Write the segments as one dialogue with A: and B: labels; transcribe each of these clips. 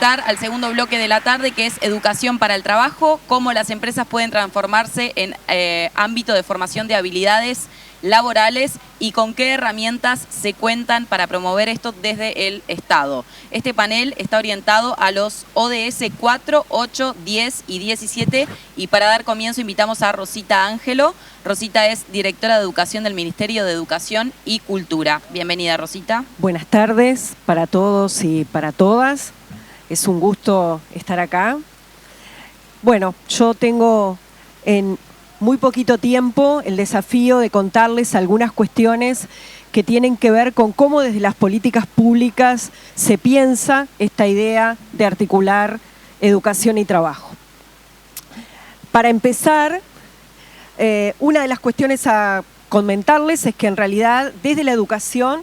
A: arrancar al segundo bloque de la tarde, que es educación para el trabajo, cómo las empresas pueden transformarse en ámbito de formación de habilidades laborales y con qué herramientas se cuentan para promover esto desde el Estado. Este panel está orientado a los ODS 4, 8, 10 y 17 y para dar comienzo invitamos a Rosita Ángelo. Rosita es directora de Educación del Ministerio de Educación y Cultura. Bienvenida, Rosita.
B: Buenas tardes para todos y para todas. Es un gusto estar acá. Bueno, yo tengo en muy poquito tiempo el desafío de contarles algunas cuestiones que tienen que ver con cómo desde las políticas públicas se piensa esta idea de articular educación y trabajo. Para empezar, una de las cuestiones a comentarles es que en realidad desde la educación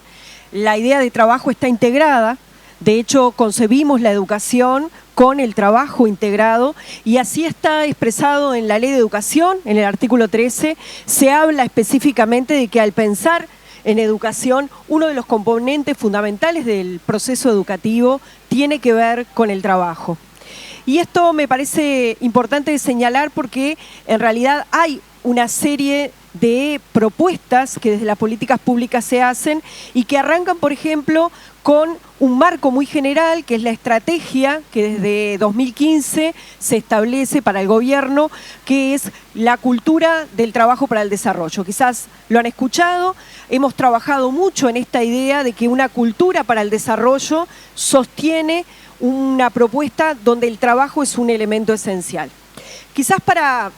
B: la idea de trabajo está integrada. De hecho, concebimos la educación con el trabajo integrado y así está expresado en la Ley de Educación, en el artículo 13, se habla específicamente de que al pensar en educación, uno de los componentes fundamentales del proceso educativo tiene que ver con el trabajo. Y esto me parece importante señalar porque en realidad hay una serie de propuestas que desde las políticas públicas se hacen y que arrancan, por ejemplo, con un marco muy general, que es la estrategia que desde 2015 se establece para el gobierno, que es la cultura del trabajo para el desarrollo. Quizás lo han escuchado, hemos trabajado mucho en esta idea de que una cultura para el desarrollo sostiene una propuesta donde el trabajo es un elemento esencial. Quizás para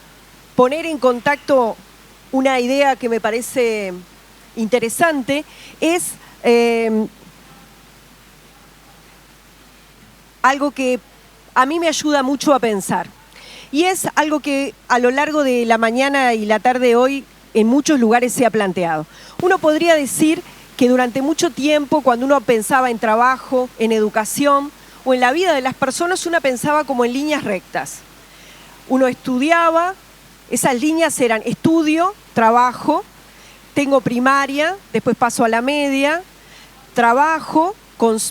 B: poner en contacto una idea que me parece interesante es algo que a mí me ayuda mucho a pensar. Y es algo que a lo largo de la mañana y la tarde de hoy en muchos lugares se ha planteado. Uno podría decir que durante mucho tiempo, cuando uno pensaba en trabajo, en educación o en la vida de las personas, uno pensaba como en líneas rectas. Uno estudiaba, esas líneas eran estudio, trabajo, tengo primaria, después paso a la media, trabajo,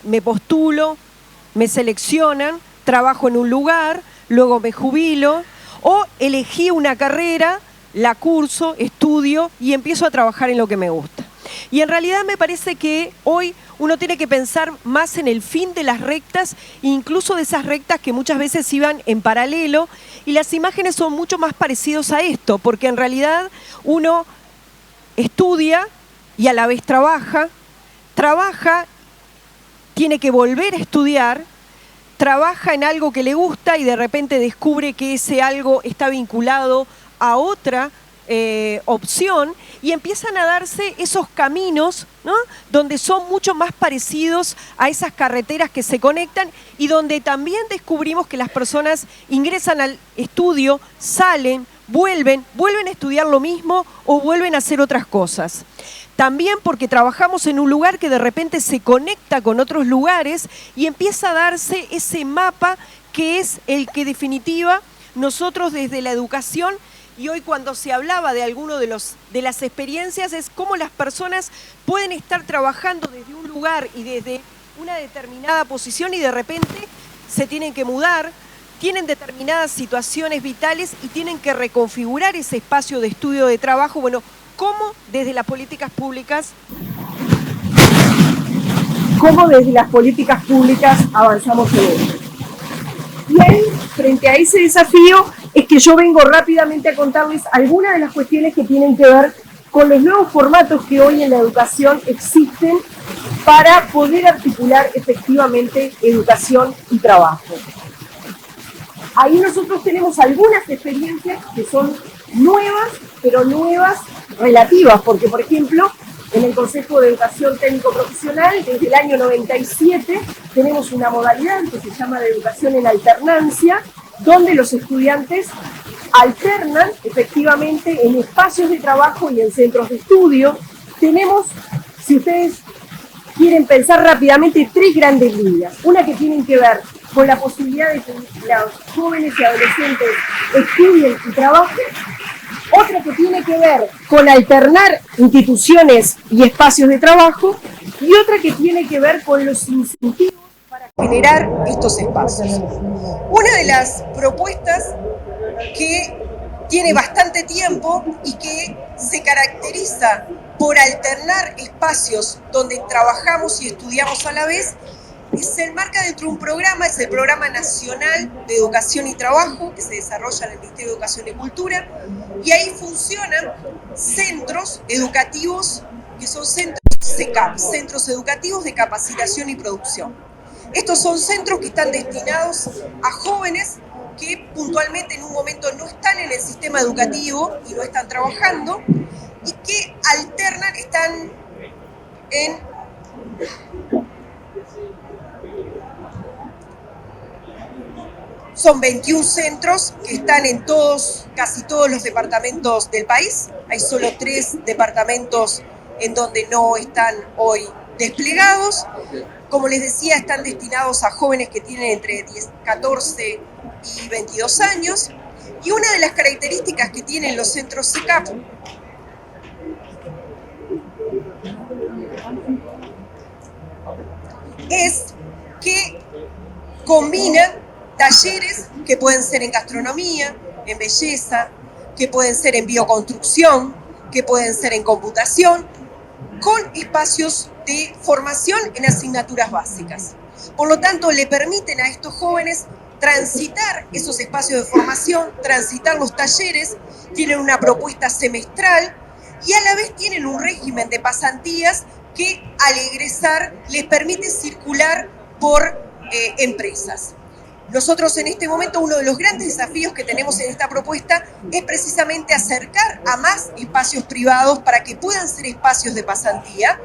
B: me postulo, me seleccionan, trabajo en un lugar, luego me jubilo, o elegí una carrera, la curso, estudio y empiezo a trabajar en lo que me gusta. Y en realidad me parece que hoy uno tiene que pensar más en el fin de las rectas, incluso de esas rectas que muchas veces iban en paralelo, y las imágenes son mucho más parecidos a esto, porque en realidad uno estudia y a la vez trabaja, tiene que volver a estudiar, trabaja en algo que le gusta y de repente descubre que ese algo está vinculado a otra opción y empiezan a darse esos caminos, ¿no?, donde son mucho más parecidos a esas carreteras que se conectan y donde también descubrimos que las personas ingresan al estudio, salen, vuelven a estudiar lo mismo o vuelven a hacer otras cosas. También porque trabajamos en un lugar que de repente se conecta con otros lugares y empieza a darse ese mapa que es el que definitiva nosotros desde la educación. Y hoy cuando se hablaba de alguno de las experiencias es cómo las personas pueden estar trabajando desde un lugar y desde una determinada posición y de repente se tienen que mudar, tienen determinadas situaciones vitales y tienen que reconfigurar ese espacio de estudio, de trabajo. Bueno, cómo desde las políticas públicas avanzamos en esto. Y ahí, frente a ese desafío, es que yo vengo rápidamente a contarles algunas de las cuestiones que tienen que ver con los nuevos formatos que hoy en la educación existen para poder articular efectivamente educación y trabajo. Ahí nosotros tenemos algunas experiencias que son nuevas, pero nuevas relativas, porque por ejemplo, en el Consejo de Educación Técnico Profesional, desde el año 97, tenemos una modalidad que se llama de educación en alternancia, donde los estudiantes alternan efectivamente en espacios de trabajo y en centros de estudio. Tenemos, si ustedes quieren pensar rápidamente, tres grandes líneas. Una que tiene que ver con la posibilidad de que los jóvenes y adolescentes estudien y trabajen. Otra que tiene que ver con alternar instituciones y espacios de trabajo. Y otra que tiene que ver con los incentivos para
C: generar estos espacios. Una de las propuestas que tiene bastante tiempo y que se caracteriza por alternar espacios donde trabajamos y estudiamos a la vez, se enmarca dentro de un programa, es el Programa Nacional de Educación y Trabajo, que se desarrolla en el Ministerio de Educación y Cultura, y ahí funcionan centros educativos, que son centros CECAP, Centros Educativos de Capacitación y Producción. Estos son centros que están destinados a jóvenes que puntualmente en un momento no están en el sistema educativo y no están trabajando, y que alternan, están en son 21 centros que están en casi todos los departamentos del país. Hay solo 3 departamentos en donde no están hoy desplegados. Como les decía, están destinados a jóvenes que tienen entre 14 y 22 años. Y una de las características que tienen los centros CECAP es que combinan talleres que pueden ser en gastronomía, en belleza, que pueden ser en bioconstrucción, que pueden ser en computación, con espacios de formación en asignaturas básicas. Por lo tanto, le permiten a estos jóvenes transitar esos espacios de formación, transitar los talleres, tienen una propuesta semestral y a la vez tienen un régimen de pasantías que al egresar les permite circular por empresas. Nosotros en este momento uno de los grandes desafíos que tenemos en esta propuesta es precisamente acercar a más espacios privados para que puedan ser espacios de pasantía.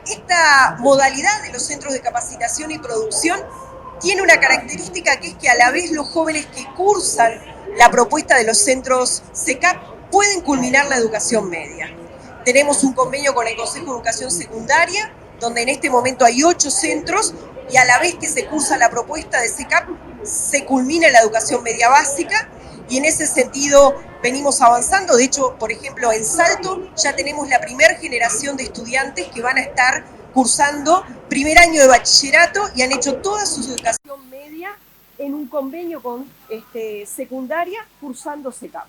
C: Esta modalidad de los centros de capacitación y producción tiene una característica que es que a la vez los jóvenes que cursan la propuesta de los centros CECAP pueden culminar la educación media. Tenemos un convenio con el Consejo de Educación Secundaria, donde en este momento hay 8 centros y a la vez que se cursa la propuesta de CECAP, se culmina la educación media básica y en ese sentido venimos avanzando. De hecho, por ejemplo, en Salto ya tenemos la primera generación de estudiantes que van a estar cursando primer año de bachillerato y han hecho toda su educación media en un convenio con secundaria cursando CECAP.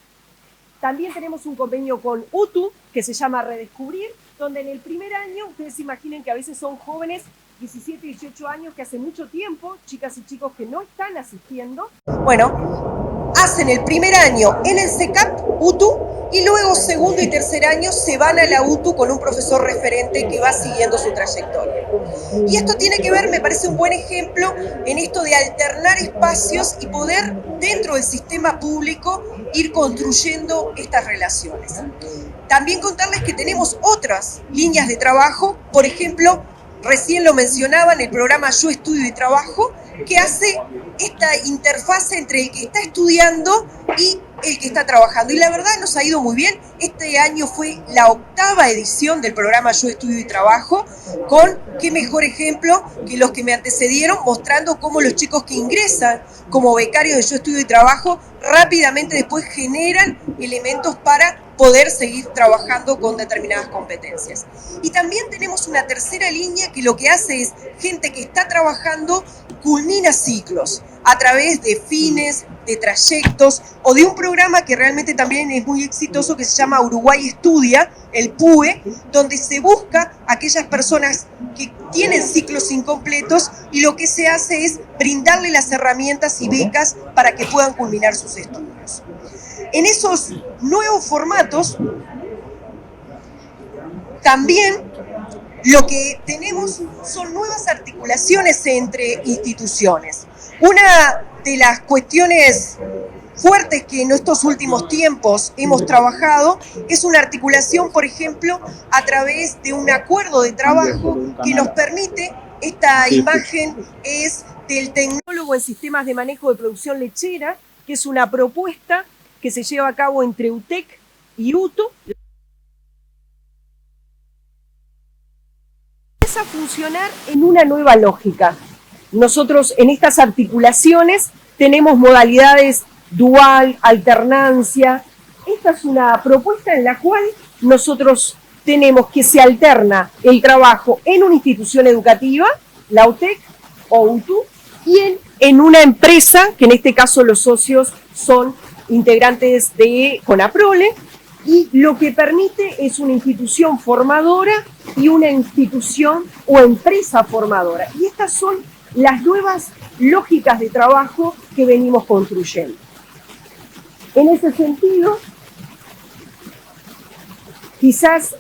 C: También tenemos un convenio con UTU que se llama Redescubrir, donde en el primer año, ustedes se imaginen que a veces son jóvenes 17, 18 años que hace mucho tiempo, chicas y chicos que no están asistiendo. Bueno, hacen el primer año en el CECAP, UTU, y luego segundo y tercer año se van a la UTU con un profesor referente que va siguiendo su trayectoria. Y esto tiene que ver, me parece un buen ejemplo, en esto de alternar espacios y poder dentro del sistema público ir construyendo estas relaciones. También contarles que tenemos otras líneas de trabajo, por ejemplo, recién lo mencionaban, el programa Yo Estudio y Trabajo, que hace esta interfase entre el que está estudiando y el que está trabajando. Y la verdad nos ha ido muy bien. Este año fue la 8ª edición del programa Yo Estudio y Trabajo, con qué mejor ejemplo que los que me antecedieron, mostrando cómo los chicos que ingresan como becarios de Yo Estudio y Trabajo rápidamente después generan elementos para poder seguir trabajando con determinadas competencias. Y también tenemos una tercera línea que lo que hace es gente que está trabajando culmina ciclos a través de fines, de trayectos o de un programa que realmente también es muy exitoso que se llama Uruguay Estudia, el PUE, donde se busca a aquellas personas que tienen ciclos incompletos y lo que se hace es brindarle las herramientas y becas para que puedan culminar sus estudios. En esos nuevos formatos, también lo que tenemos son nuevas articulaciones entre instituciones. Una de las cuestiones fuertes que en estos últimos tiempos hemos trabajado es una articulación, por ejemplo, a través de un acuerdo de trabajo que nos permite, esta imagen es del tecnólogo en sistemas de manejo de producción lechera, que es una propuesta que se lleva a cabo entre UTEC y UTU. Empieza a funcionar en una nueva lógica. Nosotros en estas articulaciones tenemos modalidades dual, alternancia. Esta es una propuesta en la cual nosotros tenemos que se alterna el trabajo en una institución educativa, la UTEC,
B: o UTU, y en una empresa, que en este caso los socios son integrantes de CONAPROLE, y lo que permite es una institución formadora y una institución o empresa formadora. Y estas son las nuevas lógicas de trabajo que venimos construyendo. En ese sentido, quizás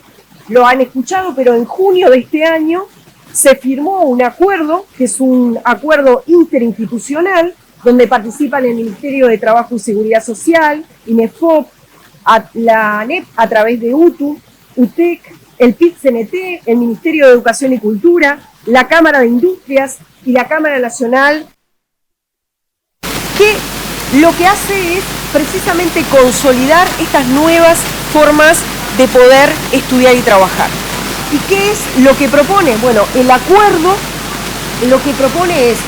B: lo han escuchado, pero en junio de este año se firmó un acuerdo, que es un acuerdo interinstitucional, donde participan el Ministerio de Trabajo y Seguridad Social, INEFOP, la ANEP a través de UTU, UTEC, el PIT-CNT, el Ministerio de Educación y Cultura, la Cámara de Industrias y la Cámara Nacional, que lo que hace es precisamente consolidar estas nuevas formas de poder estudiar y trabajar. ¿Y qué es lo que propone? Bueno, el acuerdo lo que propone es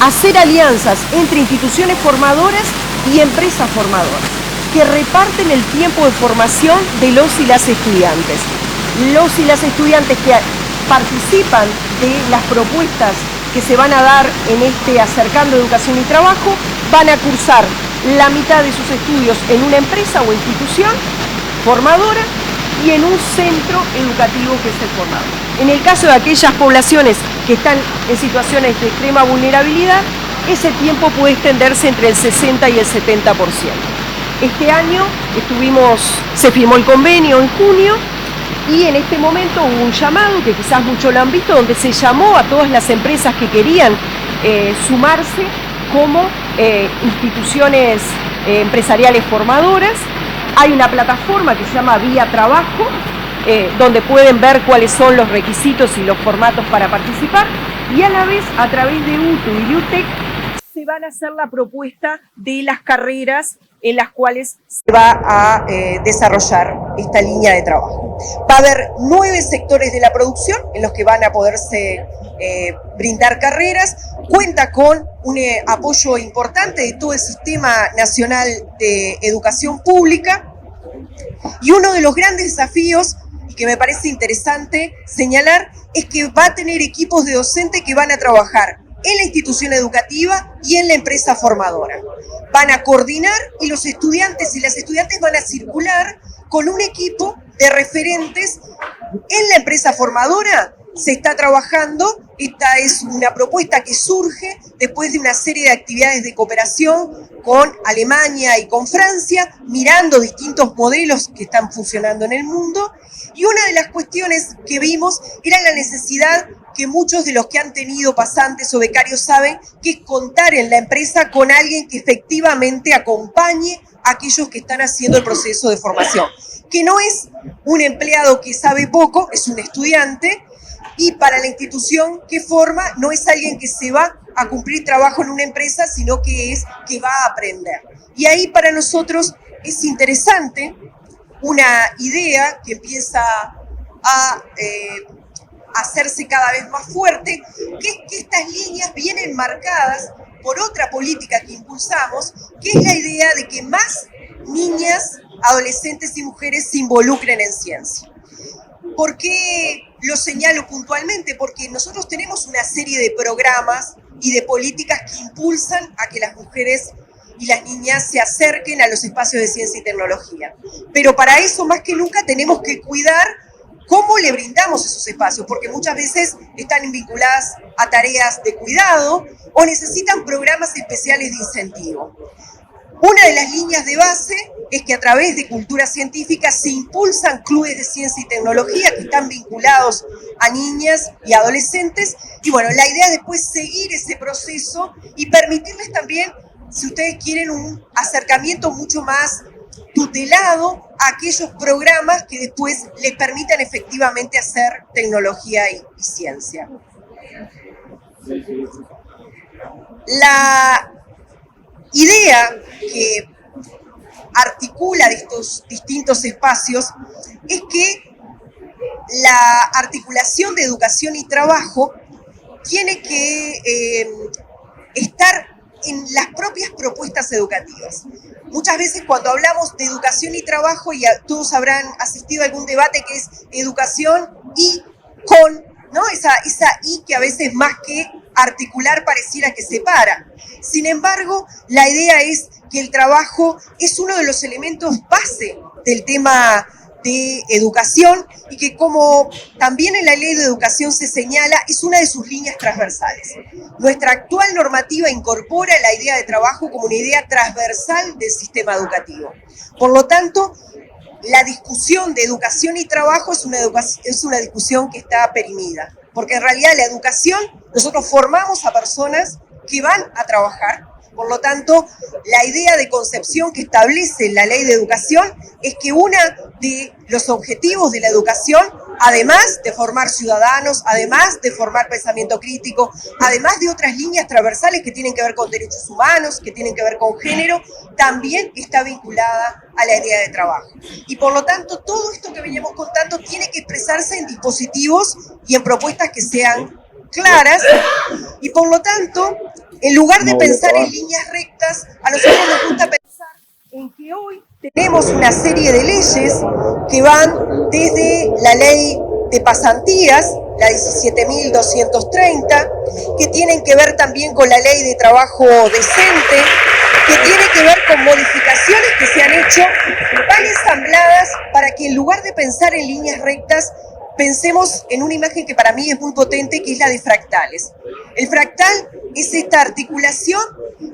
B: hacer alianzas entre instituciones formadoras y empresas formadoras, que reparten el tiempo de formación de los y las estudiantes. Los y las estudiantes que participan de las propuestas que se van a dar en este Acercando Educación y Trabajo van a cursar la mitad de sus estudios en una empresa o institución formadora y en un centro educativo que es el formador. En el caso de aquellas poblaciones que están en situaciones de extrema vulnerabilidad, ese tiempo puede extenderse entre el 60 y el 70%. Este año se firmó el convenio en junio y en este momento hubo un llamado, que quizás muchos lo han visto, donde se llamó a todas las empresas que querían sumarse como instituciones empresariales formadoras. Hay una plataforma que se llama Vía Trabajo, donde pueden ver cuáles son los requisitos y los formatos para participar, y a la vez, a través de UTU y de UTEC, se van a hacer la propuesta de las carreras en las cuales
C: se va a desarrollar esta línea de trabajo. Va a haber 9 sectores de la producción en los que van a poderse brindar carreras. Cuenta con un apoyo importante de todo el Sistema Nacional de Educación Pública, y uno de los grandes desafíos, y que me parece interesante señalar, es que va a tener equipos de docentes que van a trabajar en la institución educativa y en la empresa formadora. Van a coordinar y los estudiantes y las estudiantes van a circular con un equipo de referentes en la empresa formadora. Se está trabajando, esta es una propuesta que surge después de una serie de actividades de cooperación con Alemania y con Francia, mirando distintos modelos que están funcionando en el mundo, y una de las cuestiones que vimos era la necesidad que muchos de los que han tenido pasantes o becarios saben, que es contar en la empresa con alguien que efectivamente acompañe a aquellos que están haciendo el proceso de formación, que no es un empleado que sabe poco, es un estudiante, y para la institución que forma no es alguien que se va a cumplir trabajo en una empresa, sino que es que va a aprender. Y ahí para nosotros es interesante una idea que empieza a hacerse cada vez más fuerte, que es que estas líneas vienen marcadas por otra política que impulsamos, que es la idea de que más niñas, adolescentes y mujeres se involucren en ciencia. ¿Por qué lo señalo puntualmente? Porque nosotros tenemos una serie de programas y de políticas que impulsan a que las mujeres y las niñas se acerquen a los espacios de ciencia y tecnología. Pero para eso, más que nunca, tenemos que cuidar cómo le brindamos esos espacios, porque muchas veces están vinculadas a tareas de cuidado o necesitan programas especiales de incentivo. Una de las líneas de base es que a través de cultura científica se impulsan clubes de ciencia y tecnología que están vinculados a niñas y adolescentes. Y bueno, la idea es después seguir ese proceso y permitirles también, si ustedes quieren, un acercamiento mucho más tutelado a aquellos programas que después les permitan efectivamente hacer tecnología y ciencia. La idea que articula de estos distintos espacios es que la articulación de educación y trabajo tiene que estar en las propias propuestas educativas. Muchas veces cuando hablamos de educación y trabajo, y todos habrán asistido a algún debate que es educación y con, ¿no? Esa I que a veces más que articular pareciera que separa. Sin embargo, la idea es que el trabajo es uno de los elementos base del tema de educación y que, como también en la Ley de Educación se señala, es una de sus líneas transversales. Nuestra actual normativa incorpora la idea de trabajo como una idea transversal del sistema educativo. Por lo tanto, la discusión de educación y trabajo es una discusión que está perimida, porque en realidad la educación, nosotros formamos a personas que van a trabajar. Por lo tanto, la idea de concepción que establece la Ley de Educación es que uno de los objetivos de la educación, además de formar ciudadanos, además de formar pensamiento crítico, además de otras líneas transversales que tienen que ver con derechos humanos, que tienen que ver con género, también está vinculada a la idea de trabajo. Y por lo tanto, todo esto que veníamos contando tiene que expresarse en dispositivos y en propuestas que sean claras, y por lo tanto, en lugar de pensar en líneas rectas, a nosotros nos gusta pensar en que hoy tenemos una serie de leyes que van desde la ley de pasantías, la 17.230, que tienen que ver también con la ley de trabajo decente, que tiene que ver con modificaciones que se han hecho, van ensambladas para que en lugar de pensar en líneas rectas, pensemos en una imagen que para mí es muy potente, que es la de fractales. El fractal es esta articulación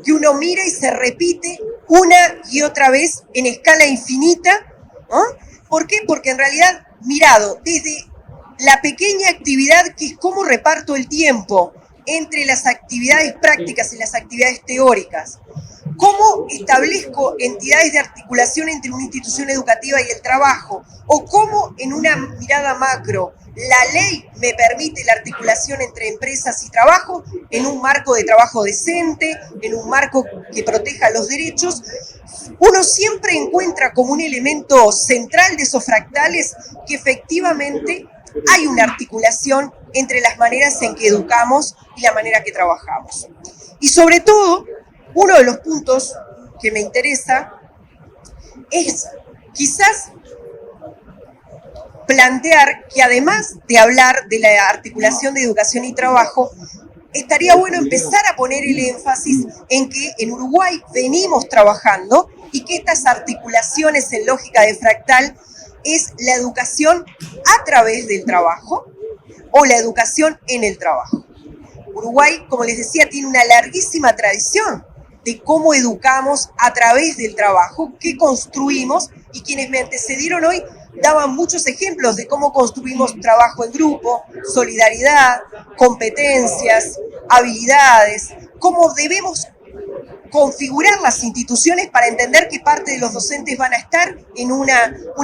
C: que uno mira y se repite una y otra vez en escala infinita, ¿no? ¿Por qué? Porque en realidad, mirado desde la pequeña actividad que es cómo reparto el tiempo entre las actividades prácticas y las actividades teóricas, cómo establezco entidades de articulación entre una institución educativa y el trabajo, o cómo en una mirada macro la ley me permite la articulación entre empresas y trabajo en un marco de trabajo decente, en un marco que proteja los derechos, uno siempre encuentra como un elemento central de esos fractales que efectivamente hay una articulación entre las maneras en que educamos y la manera que trabajamos. Y sobre todo, uno de los puntos que me interesa es quizás plantear que, además de hablar de la articulación de educación y trabajo, estaría bueno empezar a poner el énfasis en que en Uruguay venimos trabajando y que estas articulaciones en lógica de fractal es la educación a través del trabajo o la educación en el trabajo. Uruguay, como les decía, tiene una larguísima tradición de cómo educamos a través del trabajo, qué construimos, y quienes me antecedieron hoy daban muchos ejemplos de cómo construimos trabajo en grupo, solidaridad, competencias, habilidades, cómo debemos configurar las instituciones para entender que parte de los docentes van a estar en un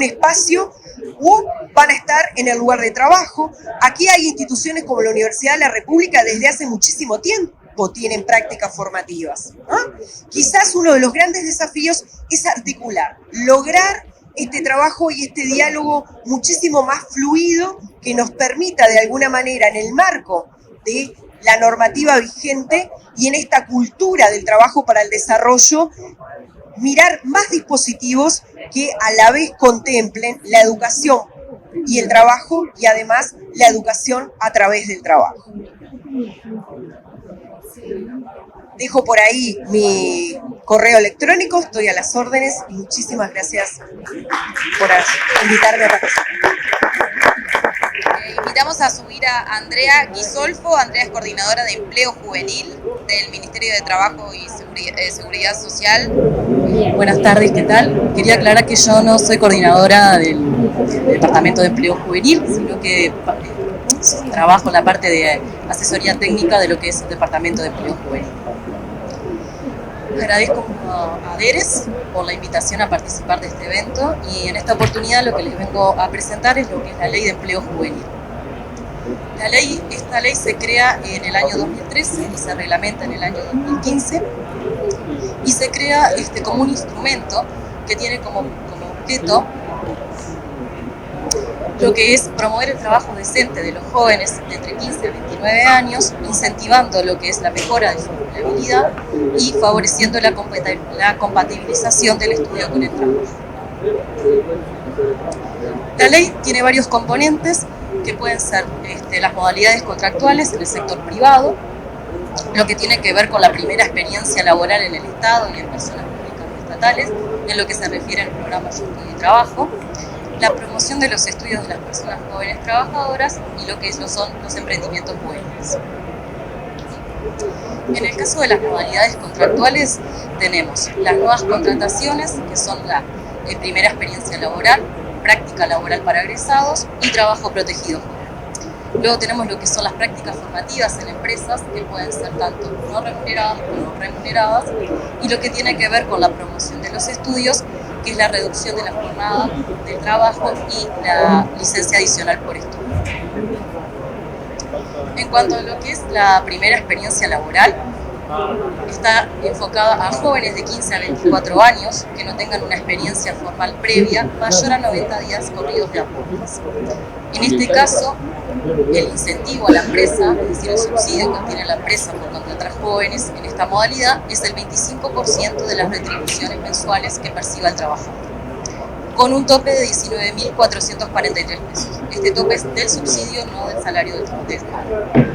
C: espacio o van a estar en el lugar de trabajo. Aquí hay instituciones como la Universidad de la República desde hace muchísimo tiempo tienen prácticas formativas, ¿no? Quizás uno de los grandes desafíos es articular, lograr este trabajo y este diálogo muchísimo más fluido que nos permita de alguna manera en el marco de la normativa vigente y en esta cultura del trabajo para el desarrollo, mirar más dispositivos que a la vez contemplen la educación y el trabajo y además la educación a través del trabajo. Dejo por ahí mi correo electrónico, estoy a las órdenes y muchísimas gracias por invitarme a participar.
A: Invitamos a subir a Andrea Ghisolfo. Andrea es coordinadora de empleo juvenil del Ministerio de Trabajo y Seguridad Social.
D: Buenas tardes, ¿qué tal? Quería aclarar que yo no soy coordinadora del Departamento de Empleo Juvenil, sino que trabajo en la parte de asesoría técnica de lo que es el Departamento de Empleo Juvenil. Agradezco a DERES por la invitación a participar de este evento y en esta oportunidad lo que les vengo a presentar es lo que es la Ley de Empleo Juvenil. Esta ley se crea en el año 2013 y se reglamenta en el año 2015 y se crea como un instrumento que tiene como objeto lo que es promover el trabajo decente de los jóvenes de entre 15 y 29 años, incentivando lo que es la mejora de su empleabilidad y favoreciendo la compatibilización del estudio con el trabajo. La ley tiene varios componentes que pueden ser las modalidades contractuales en el sector privado, lo que tiene que ver con la primera experiencia laboral en el Estado y en personas públicas o estatales, en lo que se refiere al programa Yo Estudio y Trabajo, la promoción de los estudios de las personas jóvenes trabajadoras y lo que son los emprendimientos juveniles. En el caso de las modalidades contractuales tenemos las nuevas contrataciones, que son la primera experiencia laboral, práctica laboral para egresados y trabajo protegido joven. Luego tenemos lo que son las prácticas formativas en empresas, que pueden ser tanto no remuneradas como remuneradas, y lo que tiene que ver con la promoción de los estudios, que es la reducción de la jornada de trabajo y la licencia adicional por estudio. En cuanto a lo que es la primera experiencia laboral, está enfocada a jóvenes de 15 a 24 años que no tengan una experiencia formal previa mayor a 90 días corridos de aportes. En este caso, el incentivo a la empresa, es decir, el subsidio que obtiene la empresa por contratar jóvenes en esta modalidad, es el 25% de las retribuciones mensuales que perciba el trabajador, con un tope de 19.443 pesos. Este tope es del subsidio, no del salario del cargo.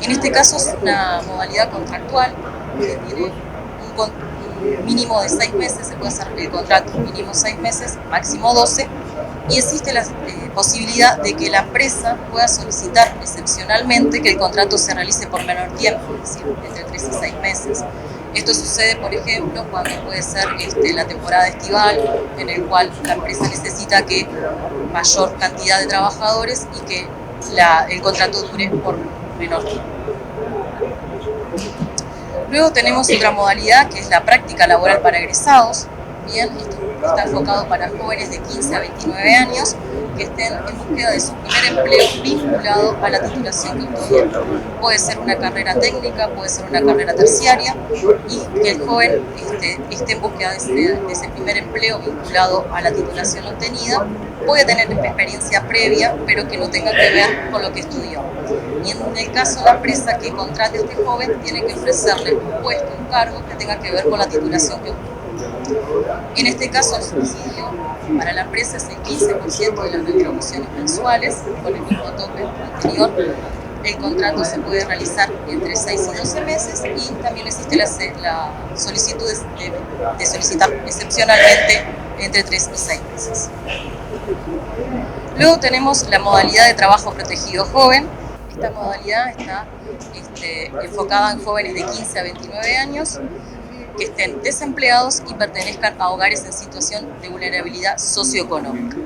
D: En este caso es una modalidad contractual que tiene un mínimo de 6 meses, se puede hacer el contrato mínimo 6 meses, máximo 12, y existe la posibilidad de que la empresa pueda solicitar excepcionalmente que el contrato se realice por menor tiempo, es decir, entre 3 y 6 meses. Esto sucede, por ejemplo, cuando puede ser la temporada estival, en el cual la empresa necesita que mayor cantidad de trabajadores y que el contrato dure por menor tiempo. Luego tenemos otra modalidad que es la práctica laboral para egresados. Bien, esto está enfocado para jóvenes de 15 a 29 años que estén en búsqueda de su primer empleo vinculado a la titulación que obtuvieron. Puede ser una carrera técnica, puede ser una carrera terciaria, y que el joven esté en búsqueda de ese primer empleo vinculado a la titulación obtenida. Puede tener experiencia previa, pero que no tenga que ver con lo que estudió. Y en el caso de la empresa que contrate a este joven, tiene que ofrecerle un puesto, un cargo que tenga que ver con la titulación que obtuvo. En este caso, el subsidio para la empresa es el 15% de las retribuciones mensuales, con el mismo tope anterior. El contrato se puede realizar entre 6 y 12 meses, y también existe la solicitud de solicitar excepcionalmente entre 3 y 6 meses. Luego tenemos la modalidad de trabajo protegido joven. Esta modalidad está enfocada en jóvenes de 15 a 29 años que estén desempleados y pertenezcan a hogares en situación de vulnerabilidad socioeconómica.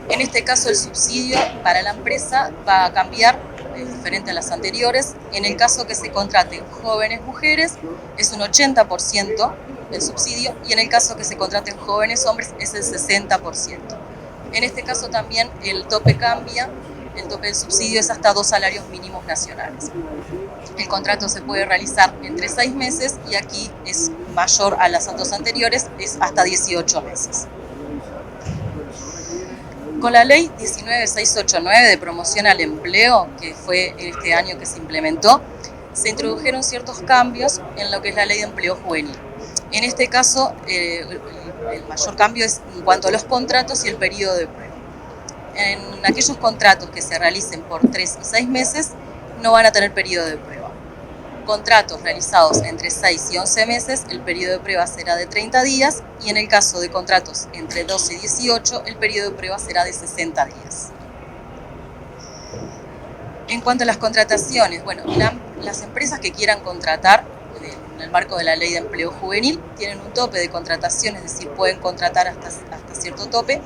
D: En este caso, el subsidio para la empresa va a cambiar, diferente a las anteriores. En el caso que se contraten jóvenes mujeres, es un 80% el subsidio, y en el caso que se contraten jóvenes hombres, es el 60%. En este caso también el tope cambia. El tope del subsidio es hasta 2 salarios mínimos nacionales. El contrato se puede realizar entre 6 meses, y aquí es mayor a las dos anteriores, es hasta 18 meses. Con la ley 19689 de promoción al empleo, que fue este año que se implementó, se introdujeron ciertos cambios en lo que es la ley de empleo juvenil. En este caso, el mayor cambio es en cuanto a los contratos y el periodo de prueba. En aquellos contratos que se realicen por 3 y 6 meses, no van a tener periodo de prueba. Contratos realizados entre 6 y 11 meses, el periodo de prueba será de 30 días, y en el caso de contratos entre 12 y 18, el periodo de prueba será de 60 días. En cuanto a las contrataciones, bueno, las empresas que quieran contratar en el marco de la ley de empleo juvenil tienen un tope de contratación, es decir, pueden contratar hasta cierto tope.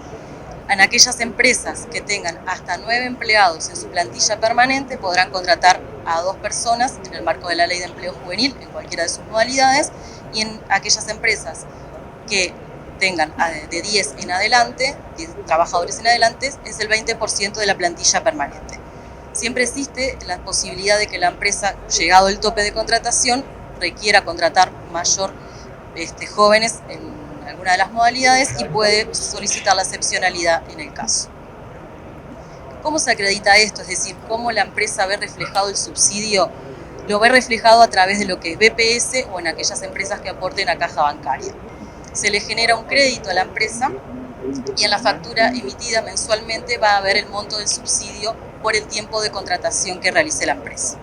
D: En aquellas empresas que tengan hasta 9 empleados en su plantilla permanente, podrán contratar a 2 personas en el marco de la ley de empleo juvenil en cualquiera de sus modalidades, y en aquellas empresas que tengan de 10 en adelante, 10 trabajadores en adelante, es el 20% de la plantilla permanente. Siempre existe la posibilidad de que la empresa, llegado el tope de contratación, requiera contratar mayor jóvenes en alguna de las modalidades, y puede solicitar la excepcionalidad en el caso. ¿Cómo se acredita esto? Es decir, ¿cómo la empresa ve reflejado el subsidio? Lo ve reflejado a través de lo que es BPS o en aquellas empresas que aporten a caja bancaria. Se le genera un crédito a la empresa, y en la factura emitida mensualmente va a haber el monto del subsidio por el tiempo de contratación que realice la empresa.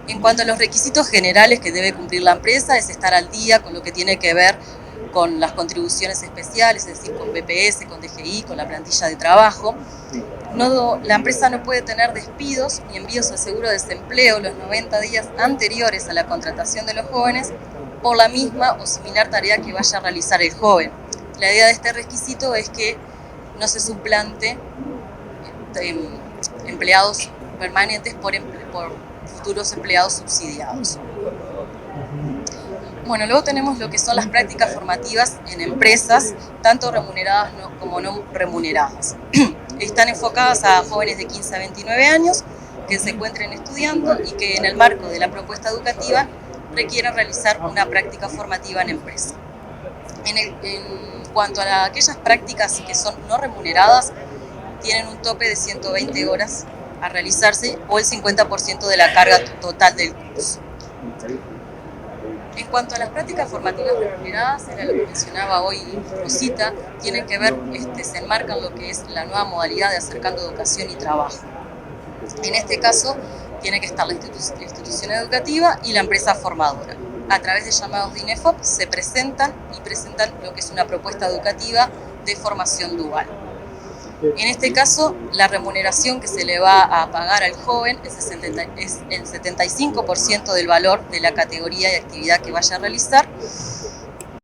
D: En cuanto a los requisitos generales que debe cumplir la empresa, es estar al día con lo que tiene que ver con las contribuciones especiales, es decir, con BPS, con DGI, con la plantilla de trabajo. La empresa no puede tener despidos ni envíos al seguro de desempleo los 90 días anteriores a la contratación de los jóvenes por la misma o similar tarea que vaya a realizar el joven. La idea de este requisito es que no se suplante empleados permanentes por futuros empleados subsidiados. Bueno, luego tenemos lo que son las prácticas formativas en empresas, tanto remuneradas como no remuneradas. Están enfocadas a jóvenes de 15 a 29 años que se encuentren estudiando y que en el marco de la propuesta educativa requieren realizar una práctica formativa en empresa. En cuanto a aquellas prácticas que son no remuneradas, tienen un tope de 120 horas a realizarse o el 50% de la carga total del curso. En cuanto a las prácticas formativas remuneradas, era lo que mencionaba hoy Rosita, tienen que ver, se enmarcan lo que es la nueva modalidad de acercando educación y trabajo. En este caso, tiene que estar la institución educativa y la empresa formadora. A través de llamados de INEFOP se presentan lo que es una propuesta educativa de formación dual. En este caso, la remuneración que se le va a pagar al joven es el 75% del valor de la categoría y actividad que vaya a realizar.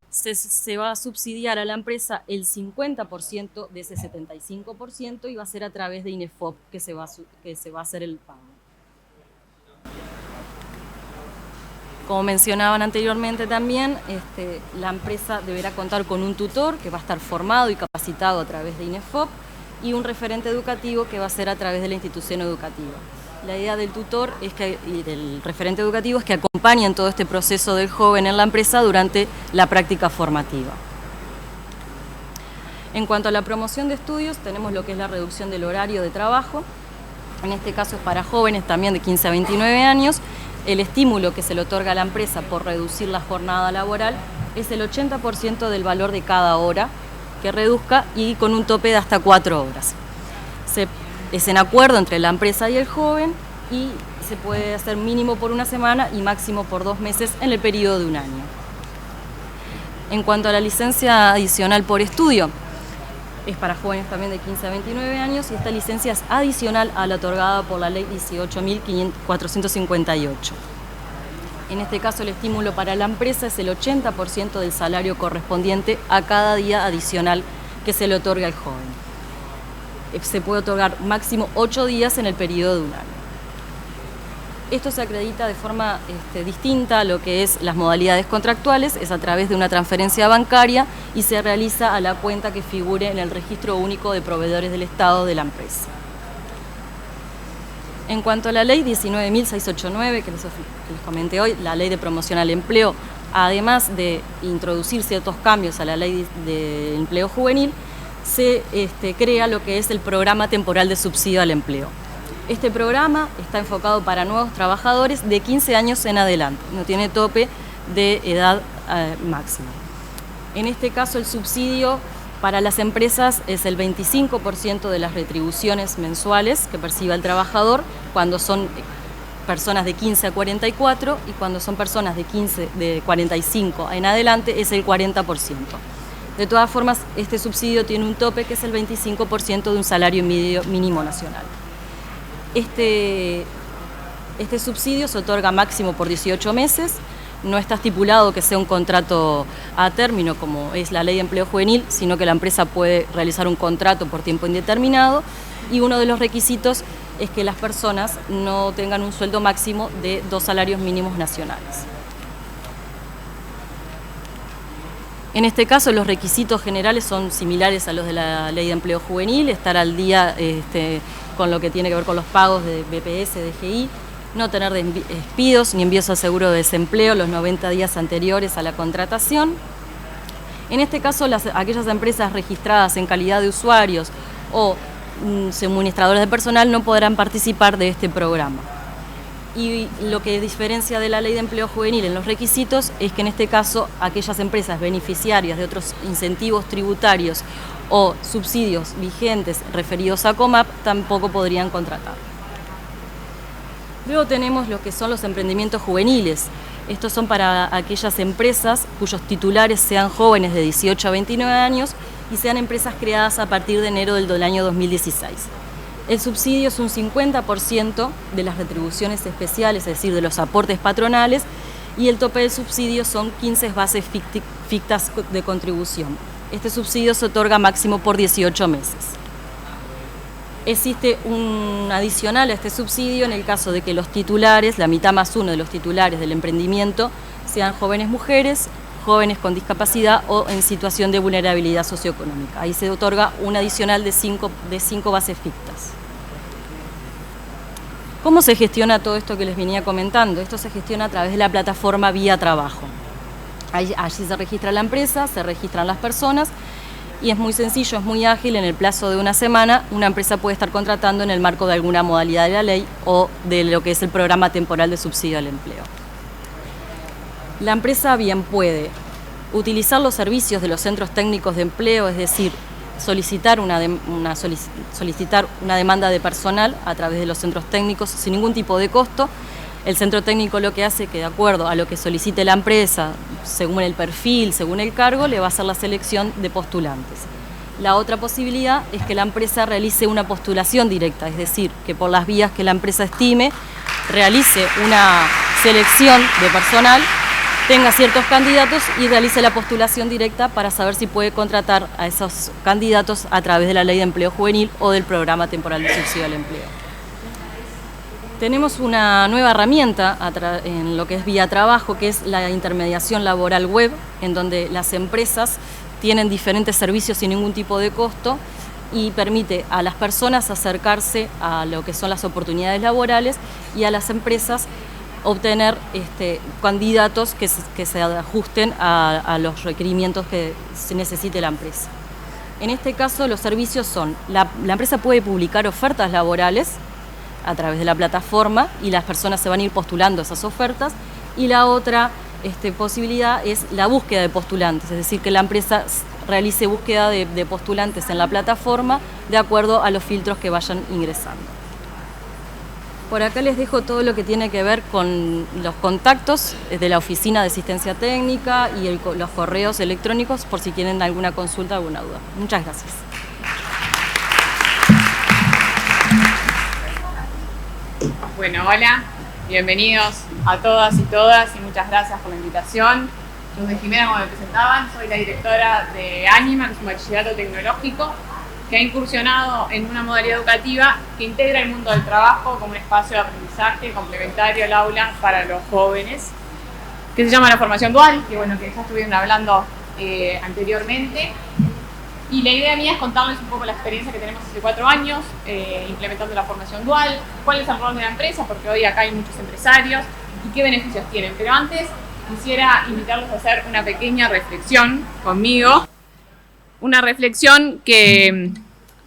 D: Se va a subsidiar a la empresa el 50% de ese 75% y va a ser a través de INEFOP que se va a hacer el pago. Como mencionaban anteriormente también, la empresa deberá contar con un tutor que va a estar formado y capacitado a través de INEFOP y un referente educativo que va a ser a través de la institución educativa. La idea del tutor y del referente educativo es que acompañen todo este proceso del joven en la empresa durante la práctica formativa. En cuanto a la promoción de estudios, tenemos lo que es la reducción del horario de trabajo. En este caso es para jóvenes también de 15 a 29 años. El estímulo que se le otorga a la empresa por reducir la jornada laboral es el 80% del valor de cada hora que reduzca y con un tope de hasta 4 horas. Es en acuerdo entre la empresa y el joven y se puede hacer mínimo por una semana y máximo por 2 meses en el periodo de un año. En cuanto a la licencia adicional por estudio, es para jóvenes también de 15 a 29 años y esta licencia es adicional a la otorgada por la ley 18.458. En este caso el estímulo para la empresa es el 80% del salario correspondiente a cada día adicional que se le otorga al joven. Se puede otorgar máximo 8 días en el periodo de un año. Esto se acredita de forma distinta a lo que es las modalidades contractuales, es a través de una transferencia bancaria y se realiza a la cuenta que figure en el Registro Único de Proveedores del Estado de la empresa. En cuanto a la ley 19.689, que les comenté hoy, la ley de promoción al empleo, además de introducir ciertos cambios a la ley de empleo juvenil, se crea lo que es el programa temporal de subsidio al empleo. Este programa está enfocado para nuevos trabajadores de 15 años en adelante, no tiene tope de edad máxima. En este caso el subsidio para las empresas es el 25% de las retribuciones mensuales que perciba el trabajador cuando son personas de 15 a 44 y cuando son personas de 45 en adelante es el 40%. De todas formas, este subsidio tiene un tope que es el 25% de un salario mínimo nacional. Este subsidio se otorga máximo por 18 meses, no está estipulado que sea un contrato a término como es la ley de empleo juvenil, sino que la empresa puede realizar un contrato por tiempo indeterminado y uno de los requisitos es que las personas no tengan un sueldo máximo de 2 salarios mínimos nacionales. En este caso los requisitos generales son similares a los de la ley de empleo juvenil, estar al día con lo que tiene que ver con los pagos de BPS, DGI, no tener despidos ni envíos a seguro de desempleo los 90 días anteriores a la contratación. En este caso, aquellas empresas registradas en calidad de usuarios o suministradores de personal no podrán participar de este programa. Y lo que diferencia de la ley de empleo juvenil en los requisitos es que en este caso aquellas empresas beneficiarias de otros incentivos tributarios o subsidios vigentes referidos a COMAP tampoco podrían contratar. Luego tenemos lo que son los emprendimientos juveniles. Estos son para aquellas empresas cuyos titulares sean jóvenes de 18 a 29 años y sean empresas creadas a partir de enero del año 2016. El subsidio es un 50% de las retribuciones especiales, es decir, de los aportes patronales, y el tope del subsidio son 15 bases fictas de contribución. Este subsidio se otorga máximo por 18 meses. Existe un adicional a este subsidio en el caso de que los titulares, la mitad más uno de los titulares del emprendimiento, sean jóvenes mujeres, jóvenes con discapacidad o en situación de vulnerabilidad socioeconómica. Ahí se otorga un adicional de 5 bases fictas. ¿Cómo se gestiona todo esto que les venía comentando? Esto se gestiona a través de la plataforma Vía Trabajo. Allí se registra la empresa, se registran las personas y es muy sencillo, es muy ágil. En el plazo de una semana, una empresa puede estar contratando en el marco de alguna modalidad de la ley o de lo que es el programa temporal de subsidio al empleo. La empresa bien puede utilizar los servicios de los centros técnicos de empleo, es decir, solicitar una demanda de personal a través de los centros técnicos sin ningún tipo de costo. El centro técnico lo que hace es que, de acuerdo a lo que solicite la empresa, según el perfil, según el cargo, le va a hacer la selección de postulantes. La otra posibilidad es que la empresa realice una postulación directa, es decir, que por las vías que la empresa estime, realice una selección de personal, tenga ciertos candidatos y realice la postulación directa para saber si puede contratar a esos candidatos a través de la Ley de Empleo Juvenil o del Programa Temporal de Subsidio al Empleo. Tenemos una nueva herramienta en lo que es Vía Trabajo, que es la intermediación laboral web, en donde las empresas tienen diferentes servicios sin ningún tipo de costo y permite a las personas acercarse a lo que son las oportunidades laborales y a las empresas obtener candidatos que se ajusten a los requerimientos que se necesite la empresa. En este caso, los servicios son, la empresa puede publicar ofertas laborales a través de la plataforma y las personas se van a ir postulando esas ofertas, y la otra posibilidad es la búsqueda de postulantes, es decir, que la empresa realice búsqueda de postulantes en la plataforma de acuerdo a los filtros que vayan ingresando. Por acá les dejo todo lo que tiene que ver con los contactos de la Oficina de Asistencia Técnica y los correos electrónicos por si tienen alguna consulta, alguna duda. Muchas gracias.
E: Bueno, hola, bienvenidos a todas y muchas gracias por la invitación. Yo soy Jimena, como me presentaban, soy la directora de Anima, que es un bachillerato tecnológico que ha incursionado en una modalidad educativa que integra el mundo del trabajo como un espacio de aprendizaje complementario al aula para los jóvenes, que se llama la formación dual, que bueno, que ya estuvieron hablando anteriormente. Y la idea mía es contarles un poco la experiencia que tenemos hace 4 años implementando la formación dual, cuál es el rol de la empresa, porque hoy acá hay muchos empresarios y qué beneficios tienen. Pero antes quisiera invitarlos a hacer una pequeña reflexión conmigo. Una reflexión que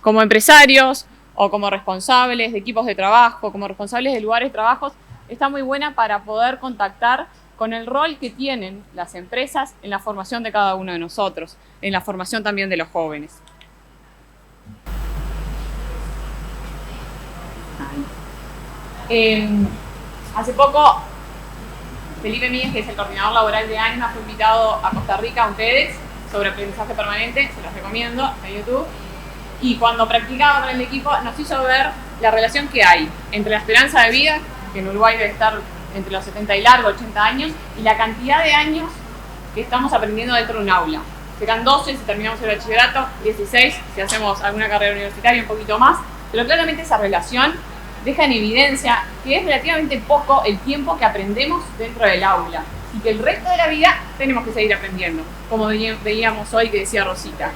E: como empresarios o como responsables de equipos de trabajo, como responsables de lugares de trabajo, está muy buena para poder contactar con el rol que tienen las empresas en la formación de cada uno de nosotros, en la formación también de los jóvenes. Hace poco, Felipe Míguez, que es el coordinador laboral de Anima, fue invitado a Costa Rica a un TEDx sobre aprendizaje permanente, se los recomiendo, en YouTube. Y cuando practicaba con el equipo nos hizo ver la relación que hay entre la esperanza de vida, que en Uruguay debe estar entre los 70 y largo, 80 años, y la cantidad de años que estamos aprendiendo dentro de un aula. Serán 12 si terminamos el bachillerato, 16 si hacemos alguna carrera universitaria, un poquito más, pero claramente esa relación deja en evidencia que es relativamente poco el tiempo que aprendemos dentro del aula y que el resto de la vida tenemos que seguir aprendiendo, como veíamos hoy que decía Rosita.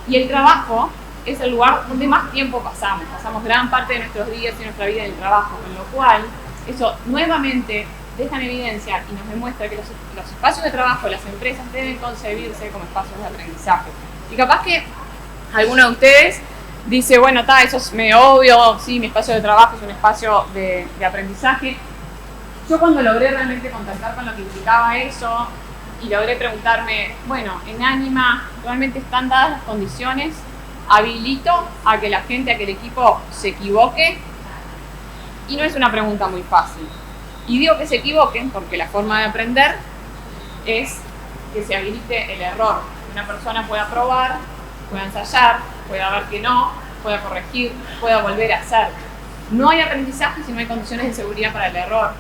E: Y el trabajo es el lugar donde más tiempo pasamos gran parte de nuestros días y nuestra vida en el trabajo, con lo cual eso nuevamente deja en evidencia y nos demuestra que los espacios de trabajo, las empresas deben concebirse como espacios de aprendizaje. Y capaz que alguno de ustedes dice, bueno, eso es medio obvio, sí, mi espacio de trabajo es un espacio de aprendizaje. Yo cuando logré realmente contactar con lo que implicaba eso y logré preguntarme, bueno, en Anima realmente están dadas las condiciones, habilito a que la gente, a que el equipo se equivoque. Y no es una pregunta muy fácil. Y digo que se equivoquen porque la forma de aprender es que se habilite el error. Que una persona pueda probar, pueda ensayar, pueda ver que no, pueda corregir, pueda volver a hacer. No hay aprendizaje si no hay condiciones de seguridad para el error.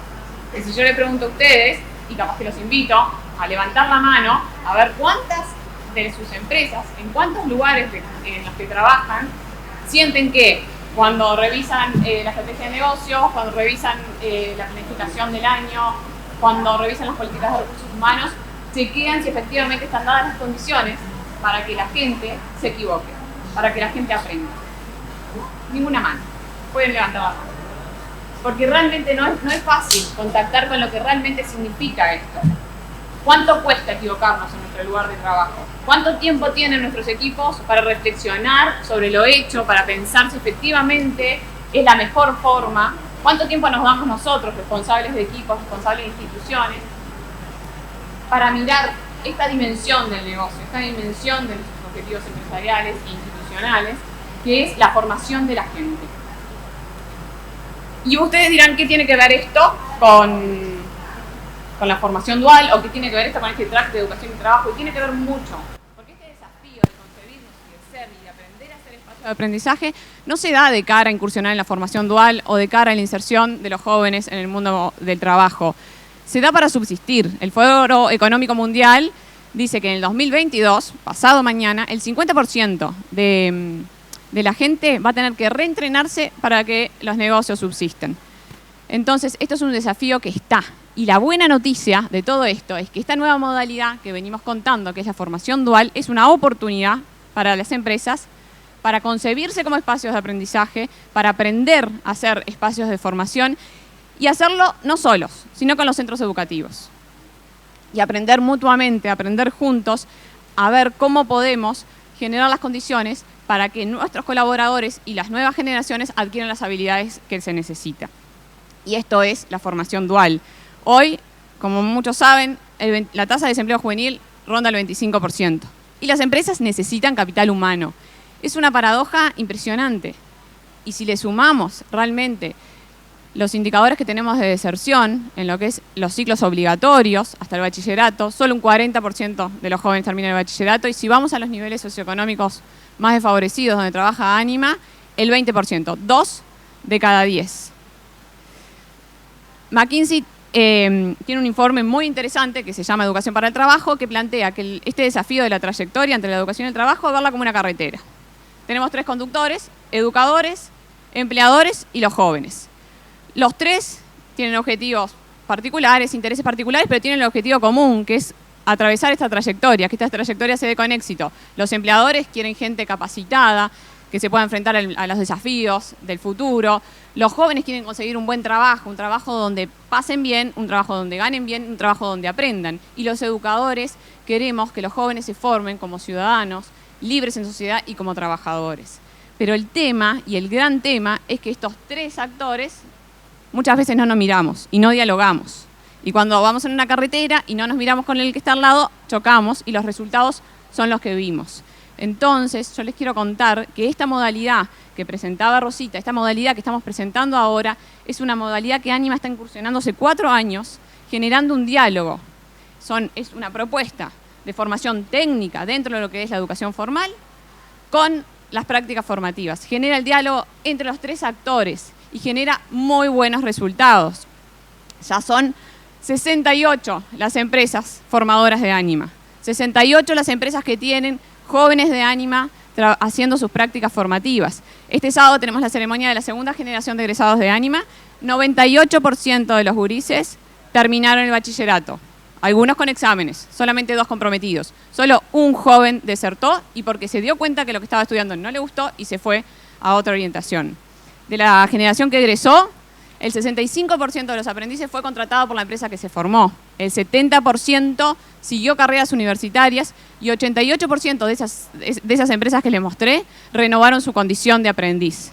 E: Y si yo le pregunto a ustedes, y capaz que los invito a levantar la mano, a ver cuántas de sus empresas, en cuántos lugares en los que trabajan, sienten que cuando revisan la estrategia de negocios, cuando revisan la planificación del año, cuando revisan las políticas de recursos humanos, chequean si efectivamente están dadas las condiciones para que la gente se equivoque, para que la gente aprenda. Ninguna mano. Pueden levantar la mano. Porque realmente no es fácil contactar con lo que realmente significa esto. ¿Cuánto cuesta equivocarnos en nuestro lugar de trabajo? ¿Cuánto tiempo tienen nuestros equipos para reflexionar sobre lo hecho, para pensar si efectivamente es la mejor forma? ¿Cuánto tiempo nos damos nosotros, responsables de equipos, responsables de instituciones, para mirar esta dimensión del negocio, esta dimensión de nuestros objetivos empresariales e institucionales, que es la formación de la gente? Y ustedes dirán, ¿qué tiene que ver esto con la formación dual, o qué tiene que ver esto con este track de educación y trabajo? Y tiene que ver mucho, porque este desafío de concebirnos y de ser y de aprender a ser espacio de aprendizaje no se da de cara a incursionar en la formación dual o de cara a la inserción de los jóvenes en el mundo del trabajo. Se da para subsistir. El Foro Económico Mundial dice que en el 2022, pasado mañana, el 50% de la gente va a tener que reentrenarse para que los negocios subsistan. Entonces, esto es un desafío que está. Y la buena noticia de todo esto es que esta nueva modalidad que venimos contando, que es la formación dual, es una oportunidad para las empresas para concebirse como espacios de aprendizaje, para aprender a hacer espacios de formación y hacerlo no solos, sino con los centros educativos. Y aprender mutuamente, aprender juntos, a ver cómo podemos generar las condiciones para que nuestros colaboradores y las nuevas generaciones adquieran las habilidades que se necesitan. Y esto es la formación dual. Hoy, como muchos saben, la tasa de desempleo juvenil ronda el 25%. Y las empresas necesitan capital humano. Es una paradoja impresionante. Y si le sumamos realmente los indicadores que tenemos de deserción en lo que es los ciclos obligatorios hasta el bachillerato, solo un 40% de los jóvenes terminan el bachillerato. Y si vamos a los niveles socioeconómicos más desfavorecidos donde trabaja Ánima, el 20%, 2 de cada 10. McKinsey tiene un informe muy interesante que se llama Educación para el Trabajo, que plantea que este desafío de la trayectoria entre la educación y el trabajo, verla como una carretera. Tenemos 3 conductores: educadores, empleadores y los jóvenes. Los 3 tienen objetivos particulares, intereses particulares, pero tienen el objetivo común, que es atravesar esta trayectoria, que esta trayectoria se dé con éxito. Los empleadores quieren gente capacitada, que se pueda enfrentar a los desafíos del futuro. Los jóvenes quieren conseguir un buen trabajo, un trabajo donde pasen bien, un trabajo donde ganen bien, un trabajo donde aprendan. Y los educadores queremos que los jóvenes se formen como ciudadanos, libres en sociedad y como trabajadores. Pero el tema, y el gran tema, es que estos 3 actores muchas veces no nos miramos y no dialogamos. Y cuando vamos en una carretera y no nos miramos con el que está al lado, chocamos y los resultados son los que vimos. Entonces, yo les quiero contar que esta modalidad que presentaba Rosita, esta modalidad que estamos presentando ahora, es una modalidad que Ánima está incursionando hace 4 años, generando un diálogo. Es una propuesta de formación técnica dentro de lo que es la educación formal con las prácticas formativas. Genera el diálogo entre los 3 actores y genera muy buenos resultados. Ya son 68 las empresas formadoras de Ánima, 68 las empresas que tienen jóvenes de Ánima haciendo sus prácticas formativas. Este sábado tenemos la ceremonia de la segunda generación de egresados de Ánima. 98% de los gurises terminaron el bachillerato, algunos con exámenes, solamente 2 comprometidos. Solo un joven desertó y porque se dio cuenta que lo que estaba estudiando no le gustó y se fue a otra orientación. De la generación que egresó, el 65% de los aprendices fue contratado por la empresa que se formó. El 70% siguió carreras universitarias y 88% de esas empresas que les mostré renovaron su condición de aprendiz.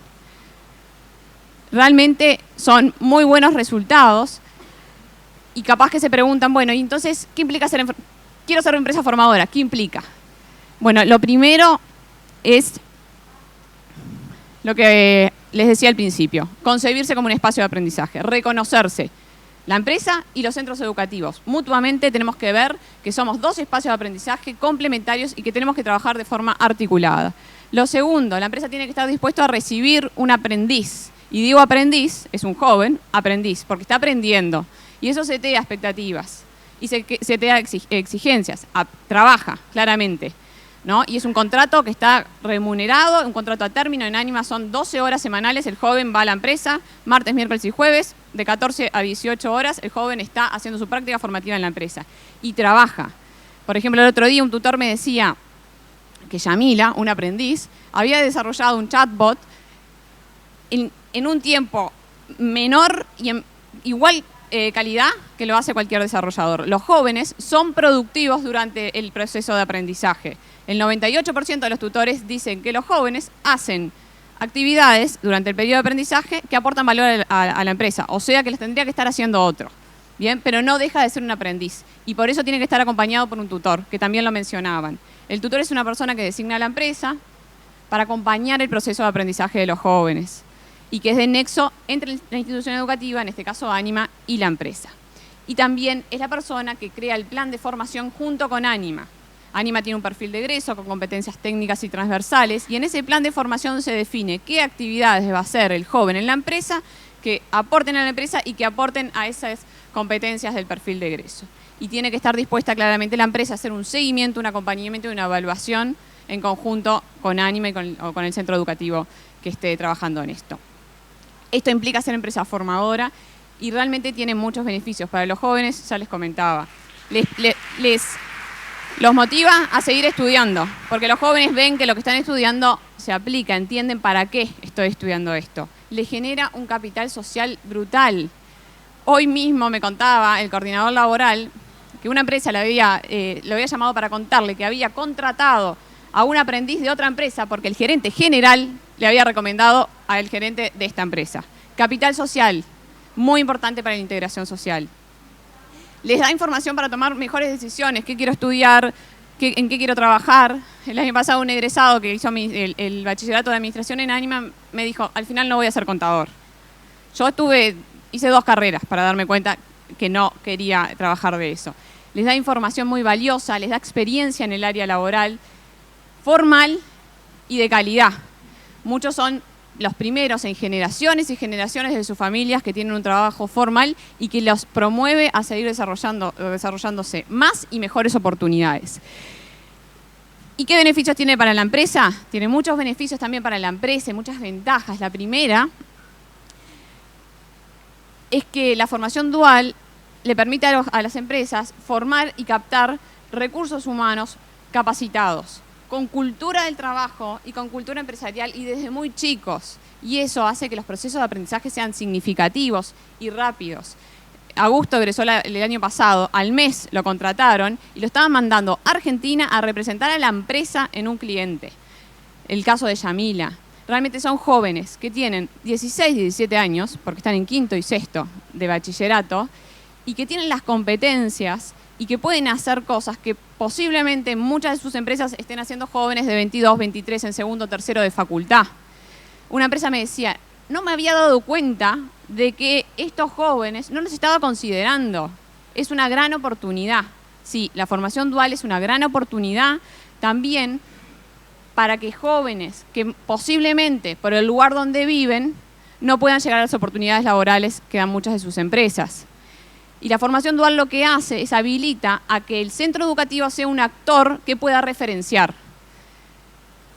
E: Realmente son muy buenos resultados y capaz que se preguntan, bueno, ¿y entonces qué implica quiero ser empresa formadora? ¿Qué implica? Bueno, lo primero es lo que les decía al principio, concebirse como un espacio de aprendizaje, reconocerse. La empresa y los centros educativos. Mutuamente tenemos que ver que somos dos espacios de aprendizaje complementarios y que tenemos que trabajar de forma articulada. Lo segundo, la empresa tiene que estar dispuesta a recibir un aprendiz. Y digo aprendiz, es un joven aprendiz, porque está aprendiendo. Y eso setea expectativas y setea exigencias. Trabaja, claramente, ¿no? Y es un contrato que está remunerado, un contrato a término. En Anima son 12 horas semanales, el joven va a la empresa, martes, miércoles y jueves, de 14 a 18 horas, el joven está haciendo su práctica formativa en la empresa y trabaja. Por ejemplo, el otro día un tutor me decía que Yamila, un aprendiz, había desarrollado un chatbot en un tiempo menor y en igual calidad que lo hace cualquier desarrollador. Los jóvenes son productivos durante el proceso de aprendizaje. El 98% de los tutores dicen que los jóvenes hacen actividades durante el periodo de aprendizaje que aportan valor a la empresa, o sea que las tendría que estar haciendo otro. Bien, pero no deja de ser un aprendiz y por eso tiene que estar acompañado por un tutor, que también lo mencionaban. El tutor es una persona que designa a la empresa para acompañar el proceso de aprendizaje de los jóvenes y que es de nexo entre la institución educativa, en este caso Anima, y la empresa. Y también es la persona que crea el plan de formación junto con Anima. Anima tiene un perfil de egreso con competencias técnicas y transversales y en ese plan de formación se define qué actividades va a hacer el joven en la empresa que aporten a la empresa y que aporten a esas competencias del perfil de egreso. Y tiene que estar dispuesta claramente la empresa a hacer un seguimiento, un acompañamiento y una evaluación en conjunto con Anima y con el centro educativo que esté trabajando en esto. Esto implica ser empresa formadora y realmente tiene muchos beneficios para los jóvenes, ya les comentaba. Los motiva a seguir estudiando, porque los jóvenes ven que lo que están estudiando se aplica, entienden para qué estoy estudiando esto. Les genera un capital social brutal. Hoy mismo me contaba el coordinador laboral que una empresa lo había llamado para contarle que había contratado a un aprendiz de otra empresa porque el gerente general le había recomendado al gerente de esta empresa. Capital social, muy importante para la integración social. Les da información para tomar mejores decisiones, qué quiero estudiar, en qué quiero trabajar. El año pasado un egresado que hizo el bachillerato de administración en Anima me dijo, al final no voy a ser contador. Yo hice 2 carreras para darme cuenta que no quería trabajar de eso. Les da información muy valiosa, les da experiencia en el área laboral, formal y de calidad. Muchos son los primeros en generaciones y generaciones de sus familias que tienen un trabajo formal y que los promueve a seguir desarrollándose más y mejores oportunidades. ¿Y qué beneficios tiene para la empresa? Tiene muchos beneficios también para la empresa y muchas ventajas. La primera es que la formación dual le permite a las empresas formar y captar recursos humanos capacitados, con cultura del trabajo y con cultura empresarial y desde muy chicos. Y eso hace que los procesos de aprendizaje sean significativos y rápidos. Augusto egresó el año pasado, al mes lo contrataron y lo estaban mandando a Argentina a representar a la empresa en un cliente. El caso de Yamila. Realmente son jóvenes que tienen 16 y 17 años, porque están en quinto y sexto de bachillerato, y que tienen las competencias y que pueden hacer cosas que posiblemente muchas de sus empresas estén haciendo jóvenes de 22, 23 en segundo o tercero de facultad. Una empresa me decía, no me había dado cuenta de que estos jóvenes no los estaba considerando. Es una gran oportunidad. Sí, la formación dual es una gran oportunidad también para que jóvenes que posiblemente por el lugar donde viven no puedan llegar a las oportunidades laborales que dan muchas de sus empresas. Y la formación dual lo que hace es habilita a que el centro educativo sea un actor que pueda referenciar.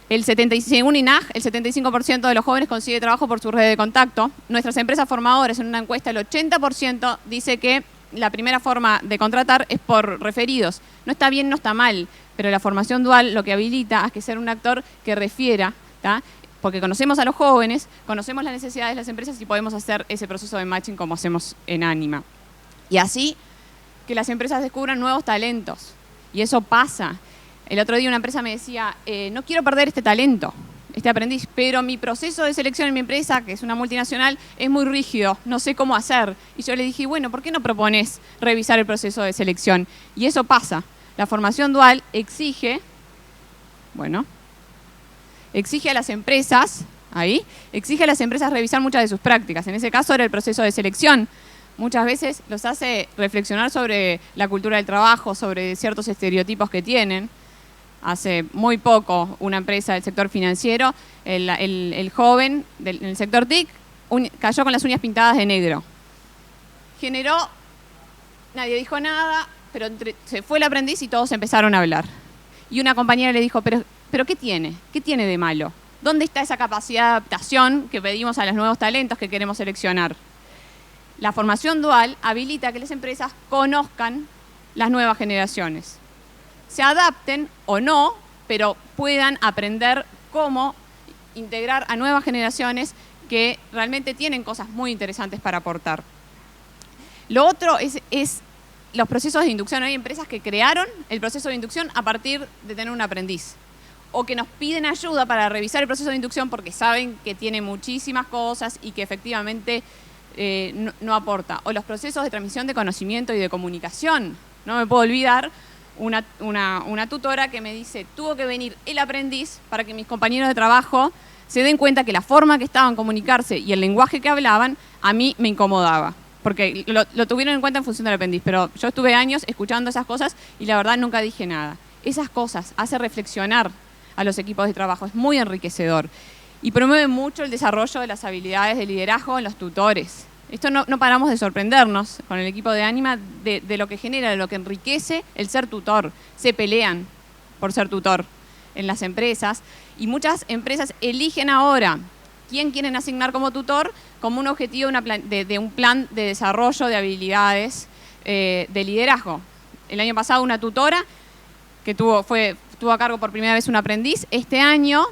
E: Según INAG, el 75% de los jóvenes consigue trabajo por su red de contacto. Nuestras empresas formadoras, en una encuesta, el 80% dice que la primera forma de contratar es por referidos. No está bien, no está mal, pero la formación dual lo que habilita es que sea un actor que refiera, ¿tá? Porque conocemos a los jóvenes, conocemos las necesidades de las empresas y podemos hacer ese proceso de matching como hacemos en Anima. Y así que las empresas descubran nuevos talentos. Y eso pasa. El otro día una empresa me decía, no quiero perder este talento, este aprendiz, pero mi proceso de selección en mi empresa, que es una multinacional, es muy rígido, no sé cómo hacer. Y yo le dije, bueno, ¿por qué no propones revisar el proceso de selección? Y eso pasa. La formación dual exige a las empresas, ahí, exige a las empresas revisar muchas de sus prácticas. En ese caso era el proceso de selección. Muchas veces los hace reflexionar sobre la cultura del trabajo, sobre ciertos estereotipos que tienen. Hace muy poco, una empresa del sector financiero, el joven del sector TIC cayó con las uñas pintadas de negro. Generó, nadie dijo nada, pero se fue el aprendiz y todos empezaron a hablar. Y una compañera le dijo, pero ¿qué tiene? ¿Qué tiene de malo? ¿Dónde está esa capacidad de adaptación que pedimos a los nuevos talentos que queremos seleccionar? La formación dual habilita que las empresas conozcan las nuevas generaciones. Se adapten o no, pero puedan aprender cómo integrar a nuevas generaciones que realmente tienen cosas muy interesantes para aportar. Lo otro es los procesos de inducción. Hay empresas que crearon el proceso de inducción a partir de tener un aprendiz, o que nos piden ayuda para revisar el proceso de inducción porque saben que tiene muchísimas cosas y que efectivamente no aporta. O los procesos de transmisión de conocimiento y de comunicación. No me puedo olvidar una tutora que me dice, tuvo que venir el aprendiz para que mis compañeros de trabajo se den cuenta que la forma que estaban comunicarse y el lenguaje que hablaban a mí me incomodaba. Porque lo tuvieron en cuenta en función del aprendiz, pero yo estuve años escuchando esas cosas y la verdad nunca dije nada. Esas cosas hace reflexionar a los equipos de trabajo, es muy enriquecedor. Y promueve mucho el desarrollo de las habilidades de liderazgo en los tutores. Esto no paramos de sorprendernos con el equipo de Anima de lo que genera, de lo que enriquece el ser tutor. Se pelean por ser tutor en las empresas y muchas empresas eligen ahora quién quieren asignar como tutor como un objetivo de un plan de desarrollo de habilidades de liderazgo. El año pasado una tutora que tuvo a cargo por primera vez un aprendiz, este año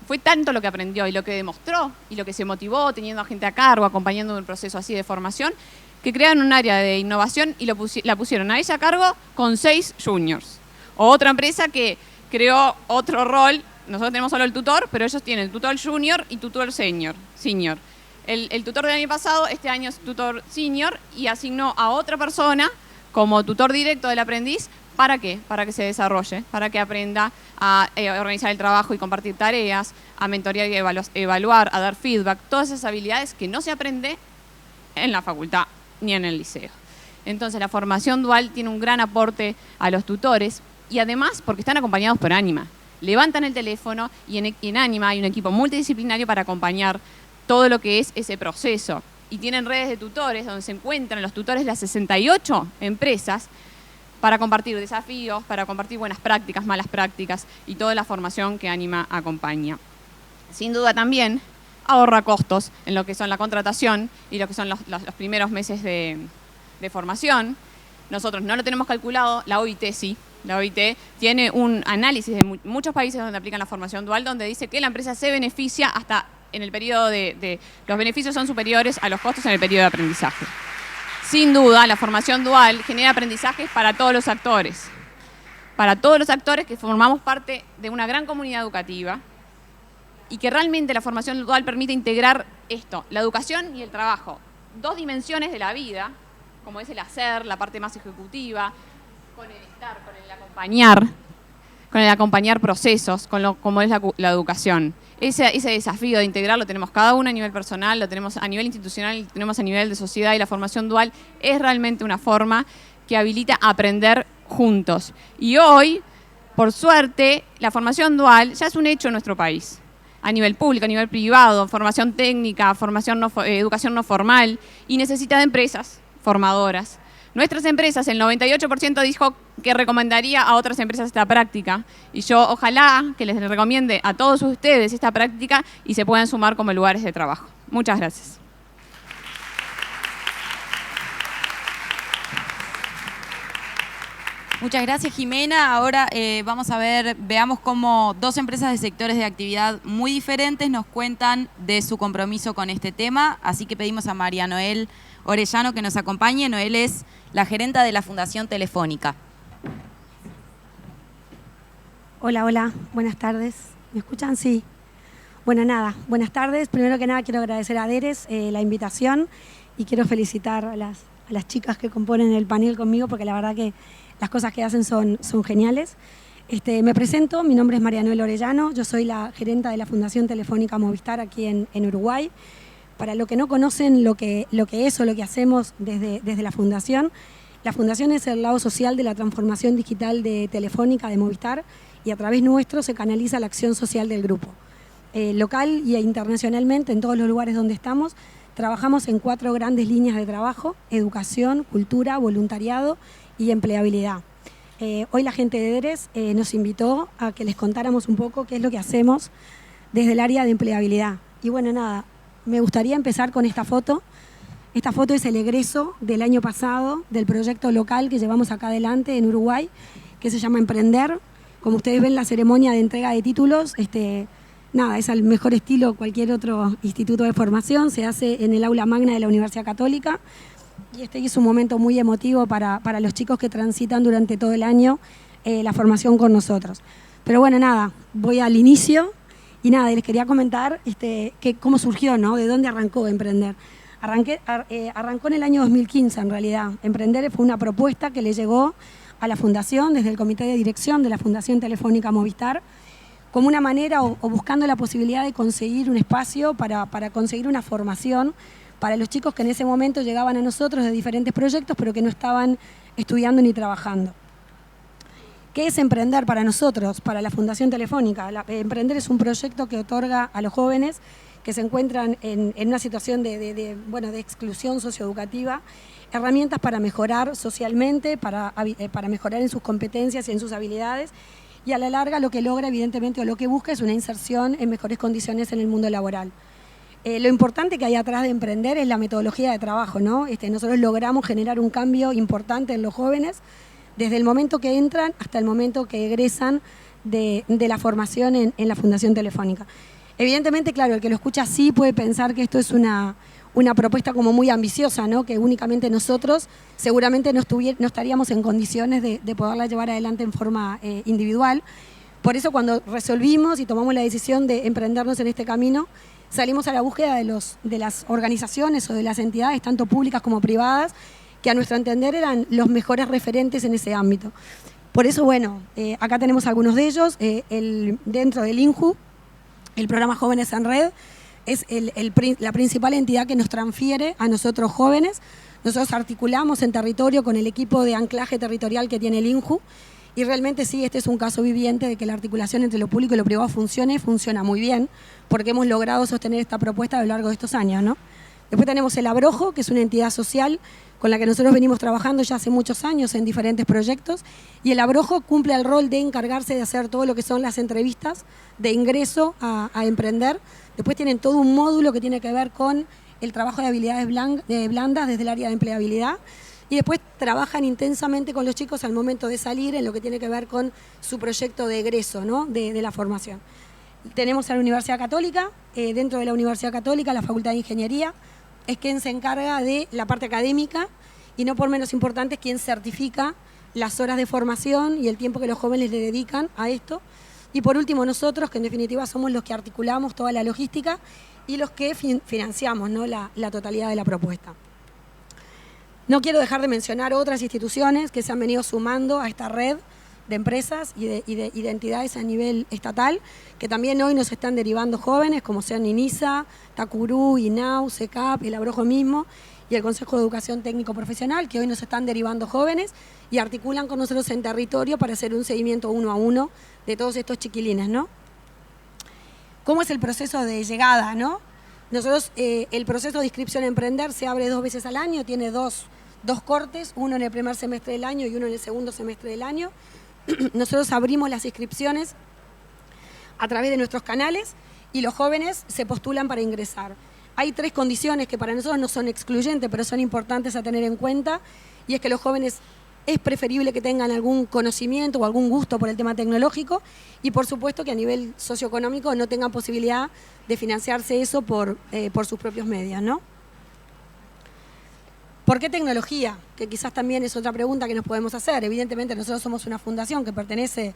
E: fue tanto lo que aprendió y lo que demostró y lo que se motivó teniendo a gente a cargo, acompañando un proceso así de formación, que crearon un área de innovación y la pusieron a ella a cargo con 6 juniors. O otra empresa que creó otro rol, nosotros tenemos solo el tutor, pero ellos tienen tutor junior y tutor senior. El tutor del año pasado, este año es tutor senior y asignó a otra persona como tutor directo del aprendiz. ¿Para qué? Para que se desarrolle, para que aprenda a organizar el trabajo y compartir tareas, a mentorear y evaluar, a dar feedback, todas esas habilidades que no se aprende en la facultad ni en el liceo. Entonces la formación dual tiene un gran aporte a los tutores y además porque están acompañados por Anima. Levantan el teléfono y en Anima hay un equipo multidisciplinario para acompañar todo lo que es ese proceso. Y tienen redes de tutores donde se encuentran los tutores de las 68 empresas para compartir desafíos, para compartir buenas prácticas, malas prácticas y toda la formación que Anima acompaña. Sin duda también ahorra costos en lo que son la contratación y lo que son los primeros meses de formación. Nosotros no lo tenemos calculado, la OIT sí. La OIT tiene un análisis de muchos países donde aplican la formación dual, donde dice que la empresa se beneficia hasta en el periodo los beneficios son superiores a los costos en el periodo de aprendizaje. Sin duda, la formación dual genera aprendizajes para todos los actores. Para todos los actores que formamos parte de una gran comunidad educativa y que realmente la formación dual permite integrar esto, la educación y el trabajo. 2 dimensiones de la vida, como es el hacer, la parte más ejecutiva, con el estar, con el acompañar procesos, como es la educación. Ese desafío de integrar lo tenemos cada uno a nivel personal, lo tenemos a nivel institucional, lo tenemos a nivel de sociedad y la formación dual es realmente una forma que habilita a aprender juntos. Y hoy, por suerte, la formación dual ya es un hecho en nuestro país. A nivel público, a nivel privado, formación técnica, educación no formal y necesita de empresas formadoras. Nuestras empresas, el 98% dijo que recomendaría a otras empresas esta práctica y yo ojalá que les recomiende a todos ustedes esta práctica y se puedan sumar como lugares de trabajo. Muchas gracias.
A: Muchas gracias, Jimena. Ahora veamos cómo 2 empresas de sectores de actividad muy diferentes nos cuentan de su compromiso con este tema. Así que pedimos a María Noel Orellano que nos acompañe. Noel es la gerenta de la Fundación Telefónica.
F: Hola, buenas tardes. ¿Me escuchan? Sí. Bueno, nada, buenas tardes. Primero que nada quiero agradecer a Deres la invitación y quiero felicitar a las chicas que componen el panel conmigo porque la verdad que las cosas que hacen son geniales. Me presento, mi nombre es María Noel Orellano, yo soy la gerenta de la Fundación Telefónica Movistar aquí en Uruguay. Para los que no conocen lo que es o lo que hacemos desde la Fundación es el lado social de la transformación digital de Telefónica, de Movistar, y a través nuestro se canaliza la acción social del grupo. Local e internacionalmente, en todos los lugares donde estamos, trabajamos en 4 grandes líneas de trabajo: educación, cultura, voluntariado y empleabilidad. Hoy la gente de EDERES nos invitó a que les contáramos un poco qué es lo que hacemos desde el área de empleabilidad. Y bueno, nada, me gustaría empezar con esta foto. Esta foto es el egreso del año pasado del proyecto local que llevamos acá adelante en Uruguay, que se llama Emprender. Como ustedes ven, la ceremonia de entrega de títulos, nada, es al mejor estilo cualquier otro instituto de formación, se hace en el aula magna de la Universidad Católica. Y es un momento muy emotivo para los chicos que transitan durante todo el año la formación con nosotros. Pero bueno, nada, voy al inicio y nada, les quería comentar cómo surgió, ¿no? De dónde arrancó Emprender. Arrancó en el año 2015 en realidad. Emprender fue una propuesta que le llegó a la Fundación desde el comité de dirección de la Fundación Telefónica Movistar, como una manera o buscando la posibilidad de conseguir un espacio para conseguir una formación para los chicos que en ese momento llegaban a nosotros de diferentes proyectos, pero que no estaban estudiando ni trabajando. ¿Qué es Emprender para nosotros, para la Fundación Telefónica? Emprender es un proyecto que otorga a los jóvenes que se encuentran en una situación de exclusión socioeducativa herramientas para mejorar socialmente, para mejorar en sus competencias y en sus habilidades, y a la larga lo que logra, evidentemente, o lo que busca es una inserción en mejores condiciones en el mundo laboral. Lo importante que hay atrás de Emprender es la metodología de trabajo, ¿no? Nosotros logramos generar un cambio importante en los jóvenes desde el momento que entran hasta el momento que egresan de la formación en la Fundación Telefónica. Evidentemente, claro, el que lo escucha así puede pensar que esto es una propuesta como muy ambiciosa, ¿no? Que únicamente nosotros seguramente no estaríamos en condiciones de poderla llevar adelante en forma individual. Por eso, cuando resolvimos y tomamos la decisión de emprendernos en este camino, salimos a la búsqueda de las organizaciones o de las entidades, tanto públicas como privadas, que a nuestro entender eran los mejores referentes en ese ámbito. Por eso, bueno, acá tenemos algunos de ellos. Dentro del INJU, el programa Jóvenes en Red, es la principal entidad que nos transfiere a nosotros jóvenes. Nosotros articulamos en territorio con el equipo de anclaje territorial que tiene el INJU, y realmente sí, este es un caso viviente de que la articulación entre lo público y lo privado funciona muy bien, porque hemos logrado sostener esta propuesta a lo largo de estos años, ¿no? Después tenemos el Abrojo, que es una entidad social con la que nosotros venimos trabajando ya hace muchos años en diferentes proyectos, y el Abrojo cumple el rol de encargarse de hacer todo lo que son las entrevistas de ingreso a Emprender. Después tienen todo un módulo que tiene que ver con el trabajo de habilidades blandas desde el área de empleabilidad, y después trabajan intensamente con los chicos al momento de salir en lo que tiene que ver con su proyecto de egreso, ¿no? de la formación. Tenemos a la Universidad Católica. Dentro de la Universidad Católica, la Facultad de Ingeniería es quien se encarga de la parte académica, y no por menos importante es quien certifica las horas de formación y el tiempo que los jóvenes le dedican a esto. Y por último, nosotros, que en definitiva somos los que articulamos toda la logística y los que financiamos, ¿no? la totalidad de la propuesta. No quiero dejar de mencionar otras instituciones que se han venido sumando a esta red de empresas y de entidades a nivel estatal, que también hoy nos están derivando jóvenes, como sean INISA, TACURU, INAU, CECAP, el Abrojo mismo, y el Consejo de Educación Técnico Profesional, que hoy nos están derivando jóvenes y articulan con nosotros en territorio para hacer un seguimiento 1 a 1 de todos estos chiquilines, ¿no? ¿Cómo es el proceso de llegada, no? Nosotros, el proceso de inscripción a Emprender se abre 2 veces al año, tiene dos cortes, uno en el primer semestre del año y uno en el segundo semestre del año. Nosotros abrimos las inscripciones a través de nuestros canales y los jóvenes se postulan para ingresar. Hay 3 condiciones que para nosotros no son excluyentes, pero son importantes a tener en cuenta, y es que los jóvenes es preferible que tengan algún conocimiento o algún gusto por el tema tecnológico, y por supuesto que a nivel socioeconómico no tengan posibilidad de financiarse eso por sus propios medios, ¿no? ¿Por qué tecnología? Que quizás también es otra pregunta que nos podemos hacer. Evidentemente nosotros somos una fundación que pertenece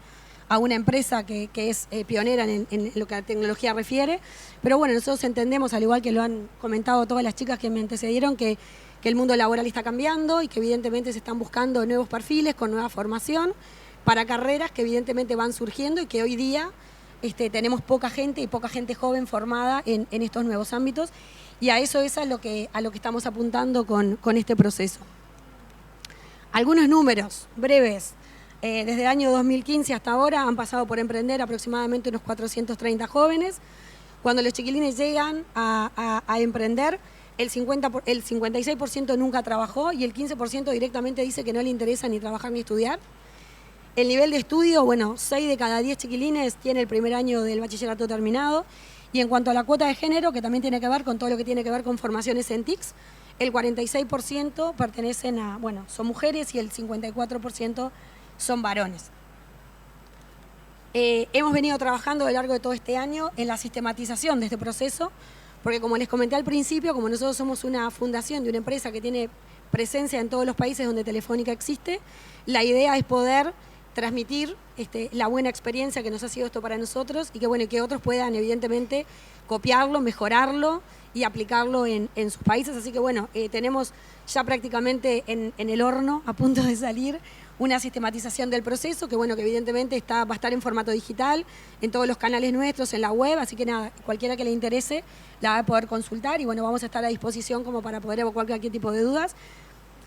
F: a una empresa que es pionera en lo que a tecnología refiere, pero bueno, nosotros entendemos, al igual que lo han comentado todas las chicas que me antecedieron, que el mundo laboral está cambiando y que evidentemente se están buscando nuevos perfiles con nueva formación, para carreras que evidentemente van surgiendo y que hoy día tenemos poca gente y poca gente joven formada en estos nuevos ámbitos, y a eso es a lo que estamos apuntando con este proceso. Algunos números breves. Desde el año 2015 hasta ahora han pasado por Emprender aproximadamente unos 430 jóvenes. Cuando los chiquilines llegan a Emprender, el 56% nunca trabajó y el 15% directamente dice que no le interesa ni trabajar ni estudiar. El nivel de estudio, bueno, 6 de cada 10 chiquilines tiene el primer año del bachillerato terminado. Y en cuanto a la cuota de género, que también tiene que ver con todo lo que tiene que ver con formaciones en TICs, el 46% pertenecen son mujeres y el 54% son varones. Hemos venido trabajando a lo largo de todo este año en la sistematización de este proceso, porque como les comenté al principio, como nosotros somos una fundación de una empresa que tiene presencia en todos los países donde Telefónica existe, la idea es poder transmitir la buena experiencia que nos ha sido esto para nosotros y que otros puedan evidentemente copiarlo, mejorarlo y aplicarlo en sus países. Así que tenemos ya prácticamente en el horno, a punto de salir, una sistematización del proceso que evidentemente va a estar en formato digital, en todos los canales nuestros, en la web, así que nada, cualquiera que le interese la va a poder consultar y vamos a estar a disposición como para poder evacuar cualquier tipo de dudas.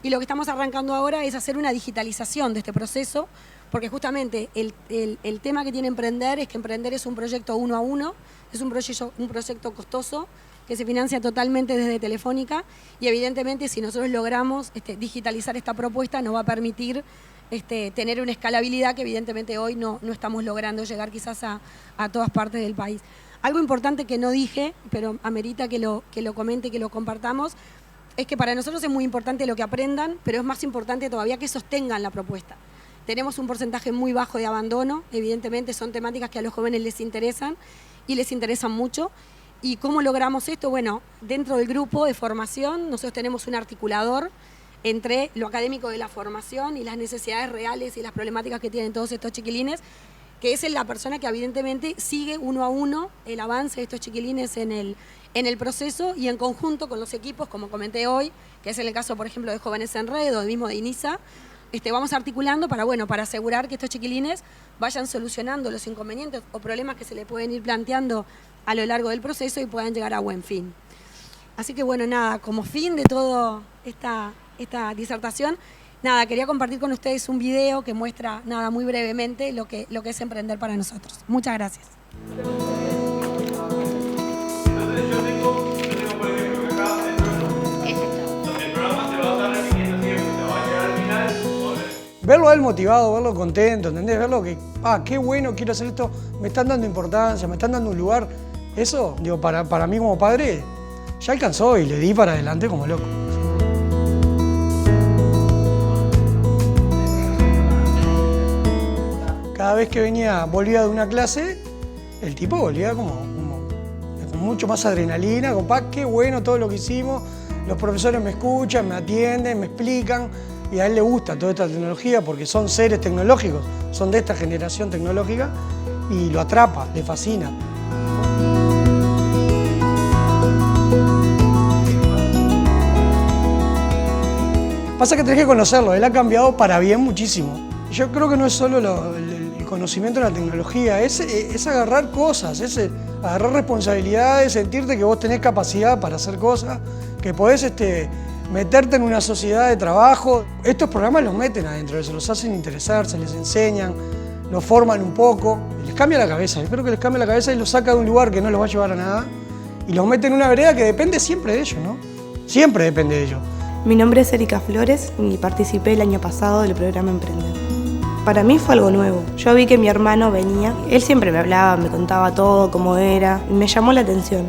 F: Y lo que estamos arrancando ahora es hacer una digitalización de este proceso, porque justamente el tema que tiene Emprender es que Emprender es un proyecto 1 a 1, es un proyecto costoso, que se financia totalmente desde Telefónica y evidentemente si nosotros logramos digitalizar esta propuesta nos va a permitir tener una escalabilidad que evidentemente hoy no estamos logrando llegar quizás a todas partes del país. Algo importante que no dije, pero amerita que lo comente, que lo compartamos, es que para nosotros es muy importante lo que aprendan, pero es más importante todavía que sostengan la propuesta. Tenemos un porcentaje muy bajo de abandono, evidentemente son temáticas que a los jóvenes les interesan y les interesan mucho. ¿Y cómo logramos esto? Bueno, dentro del grupo de formación nosotros tenemos un articulador entre lo académico de la formación y las necesidades reales y las problemáticas que tienen todos estos chiquilines, que es la persona que evidentemente sigue 1 a 1 el avance de estos chiquilines en el proceso y en conjunto con los equipos, como comenté hoy, que es en el caso, por ejemplo, de Jóvenes en Red o mismo de INISA, vamos articulando para asegurar que estos chiquilines vayan solucionando los inconvenientes o problemas que se le pueden ir planteando a lo largo del proceso y puedan llegar a buen fin. Así que nada, como fin de toda esta disertación, nada, quería compartir con ustedes un video que muestra, nada, muy brevemente lo que es Emprender para nosotros. Muchas gracias.
G: Entonces yo tengo por ejemplo que acá el programa se va a estar repitiendo siempre, se va a llegar al final.
H: Verlo a él motivado, verlo contento, ¿entendés? Verlo que, qué bueno, quiero hacer esto, me están dando importancia, me están dando un lugar. Eso, digo, para mí como padre, ya alcanzó y le di para adelante como loco. Cada vez que volvía de una clase, el tipo volvía con mucho más adrenalina, con qué bueno todo lo que hicimos, los profesores me escuchan, me atienden, me explican, y a él le gusta toda esta tecnología porque son seres tecnológicos, son de esta generación tecnológica, y lo atrapa, le fascina. Pasa que tenés que conocerlo, él ha cambiado para bien muchísimo. Yo creo que no es solo el conocimiento de la tecnología, es agarrar cosas, es agarrar responsabilidades, sentirte que vos tenés capacidad para hacer cosas, que podés meterte en una sociedad de trabajo. Estos programas los meten adentro, se los hacen interesarse, les enseñan, los forman un poco, les cambia la cabeza. Yo creo que les cambia la cabeza y los saca de un lugar que no los va a llevar a nada y los mete en una vereda que depende siempre de ellos, ¿no? Siempre depende de ellos.
I: Mi nombre es Erika Flores y participé el año pasado del programa Emprender. Para mí fue algo nuevo. Yo vi que mi hermano venía, él siempre me hablaba, me contaba todo, cómo era, y me llamó la atención.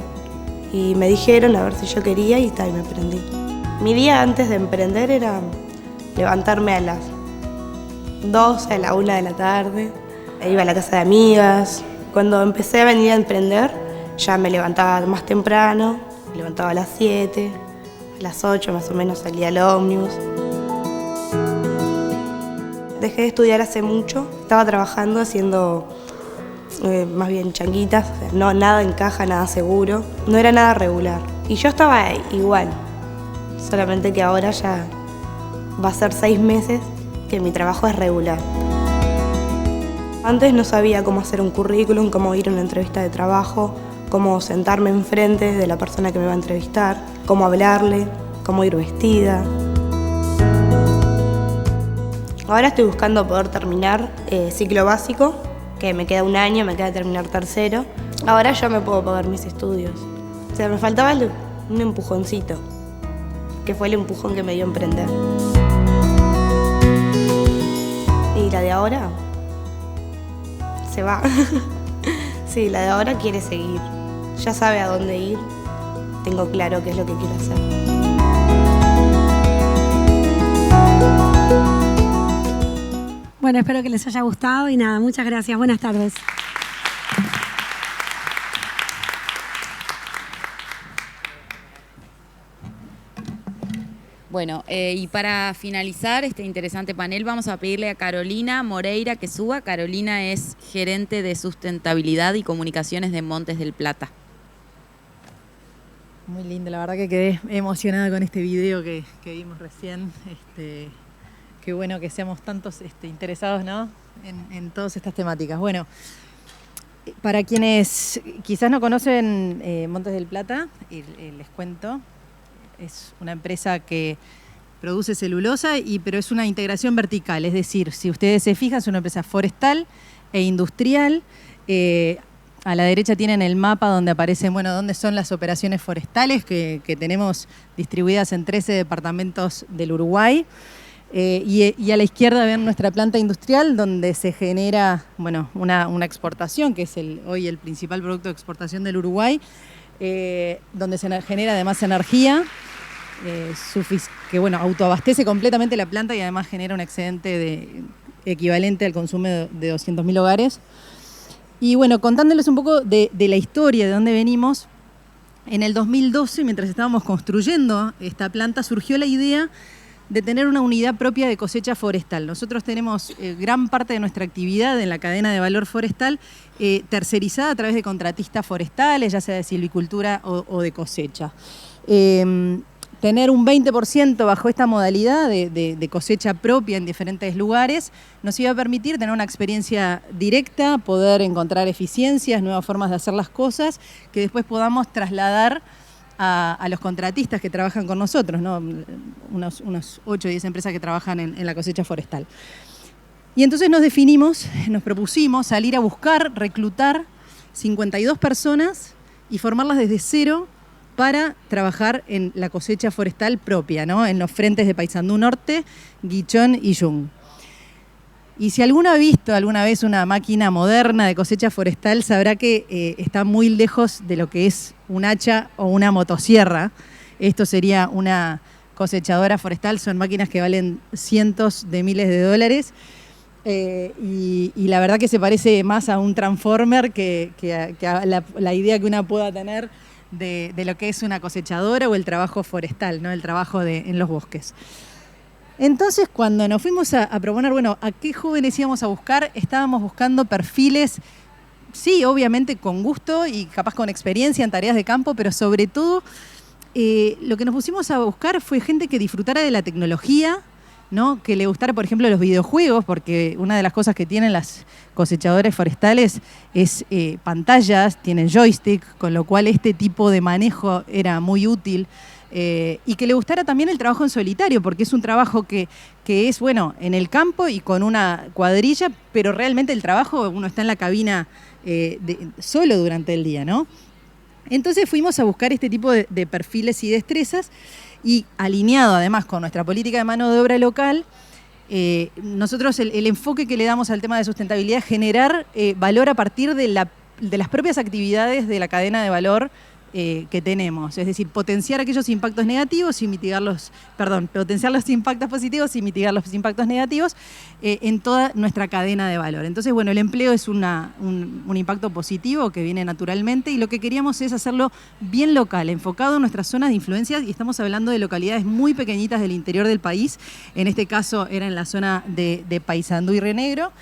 I: Y me dijeron a ver si yo quería y me prendí. Mi día antes de emprender era levantarme a las 12, a la 1 de la tarde. Iba a la casa de amigas. Cuando empecé a venir a emprender, ya me levantaba más temprano, me levantaba a las 7, a las 8 más o menos salía al ómnibus. Dejé de estudiar hace mucho, estaba trabajando haciendo más bien changuitas, o sea, no, nada en caja, nada seguro, no era nada regular. Y yo estaba igual, solamente que ahora ya va a ser 6 meses que mi trabajo es regular. Antes no sabía cómo hacer un currículum, cómo ir a una entrevista de trabajo, cómo sentarme enfrente de la persona que me va a entrevistar, cómo hablarle, cómo ir vestida. Ahora estoy buscando poder terminar ciclo básico, que me queda un año, me queda terminar tercero. Ahora ya me puedo pagar mis estudios. O sea, me faltaba un empujoncito, que fue el empujón que me dio a emprender. Y la de ahora se va. Sí, la de ahora quiere seguir. Ya sabe a dónde ir. Tengo claro qué es lo que quiero hacer.
F: Bueno, espero que les haya gustado y nada, muchas gracias. Buenas tardes.
A: Bueno, y para finalizar este interesante panel vamos a pedirle a Carolina Moreira que suba. Carolina es gerente de sustentabilidad y comunicaciones de Montes del Plata.
J: Muy lindo, la verdad que quedé emocionada con este video que vimos recién. Qué bueno que seamos tantos interesados, ¿no? en todas estas temáticas. Bueno, para quienes quizás no conocen Montes del Plata, les cuento. Es una empresa que produce celulosa, pero es una integración vertical. Es decir, si ustedes se fijan, es una empresa forestal e industrial. A la derecha tienen el mapa donde aparecen, dónde son las operaciones forestales que tenemos distribuidas en 13 departamentos del Uruguay. Y a la izquierda ven nuestra planta industrial donde se genera una exportación, que es hoy el principal producto de exportación del Uruguay, donde se genera además energía que autoabastece completamente la planta y además genera un excedente equivalente al consumo de 200.000 hogares. Y contándoles un poco de la historia, de dónde venimos, en el 2012, mientras estábamos construyendo esta planta, surgió la idea de tener una unidad propia de cosecha forestal. Nosotros tenemos gran parte de nuestra actividad en la cadena de valor forestal tercerizada a través de contratistas forestales, ya sea de silvicultura o de cosecha. Tener un 20% bajo esta modalidad de cosecha propia en diferentes lugares nos iba a permitir tener una experiencia directa, poder encontrar eficiencias, nuevas formas de hacer las cosas, que después podamos trasladar a los contratistas que trabajan con nosotros, ¿no? Unos 8 o 10 empresas que trabajan en la cosecha forestal. Y entonces nos propusimos salir a buscar, reclutar 52 personas y formarlas desde cero para trabajar en la cosecha forestal propia, ¿no? En los frentes de Paysandú Norte, Guichón y Yung. Y si alguno ha visto alguna vez una máquina moderna de cosecha forestal, sabrá que está muy lejos de lo que es un hacha o una motosierra. Esto sería una cosechadora forestal, son máquinas que valen cientos de miles de dólares. Y la verdad que se parece más a un transformer que a la idea que una pueda tener de lo que es una cosechadora o el trabajo forestal, ¿no? El trabajo en los bosques. Entonces, cuando nos fuimos a proponer, ¿a qué jóvenes íbamos a buscar? Estábamos buscando perfiles, sí, obviamente con gusto y capaz con experiencia en tareas de campo, pero sobre todo lo que nos pusimos a buscar fue gente que disfrutara de la tecnología, ¿no? Que le gustara, por ejemplo, los videojuegos, porque una de las cosas que tienen las cosechadoras forestales es pantallas, tienen joystick, con lo cual este tipo de manejo era muy útil. Y que le gustara también el trabajo en solitario, porque es un trabajo que es, en el campo y con una cuadrilla, pero realmente el trabajo, uno está en la cabina solo durante el día, ¿no? Entonces fuimos a buscar este tipo de perfiles y destrezas y alineado además con nuestra política de mano de obra local, nosotros el enfoque que le damos al tema de sustentabilidad es generar valor a partir de las propias actividades de la cadena de valor que tenemos, es decir, potenciar aquellos impactos negativos y potenciar los impactos positivos y mitigar los impactos negativos en toda nuestra cadena de valor. Entonces, el empleo es un impacto positivo que viene naturalmente y lo que queríamos es hacerlo bien local, enfocado en nuestras zonas de influencia y estamos hablando de localidades muy pequeñitas del interior del país, en este caso era en la zona de Paysandú y Río Negro.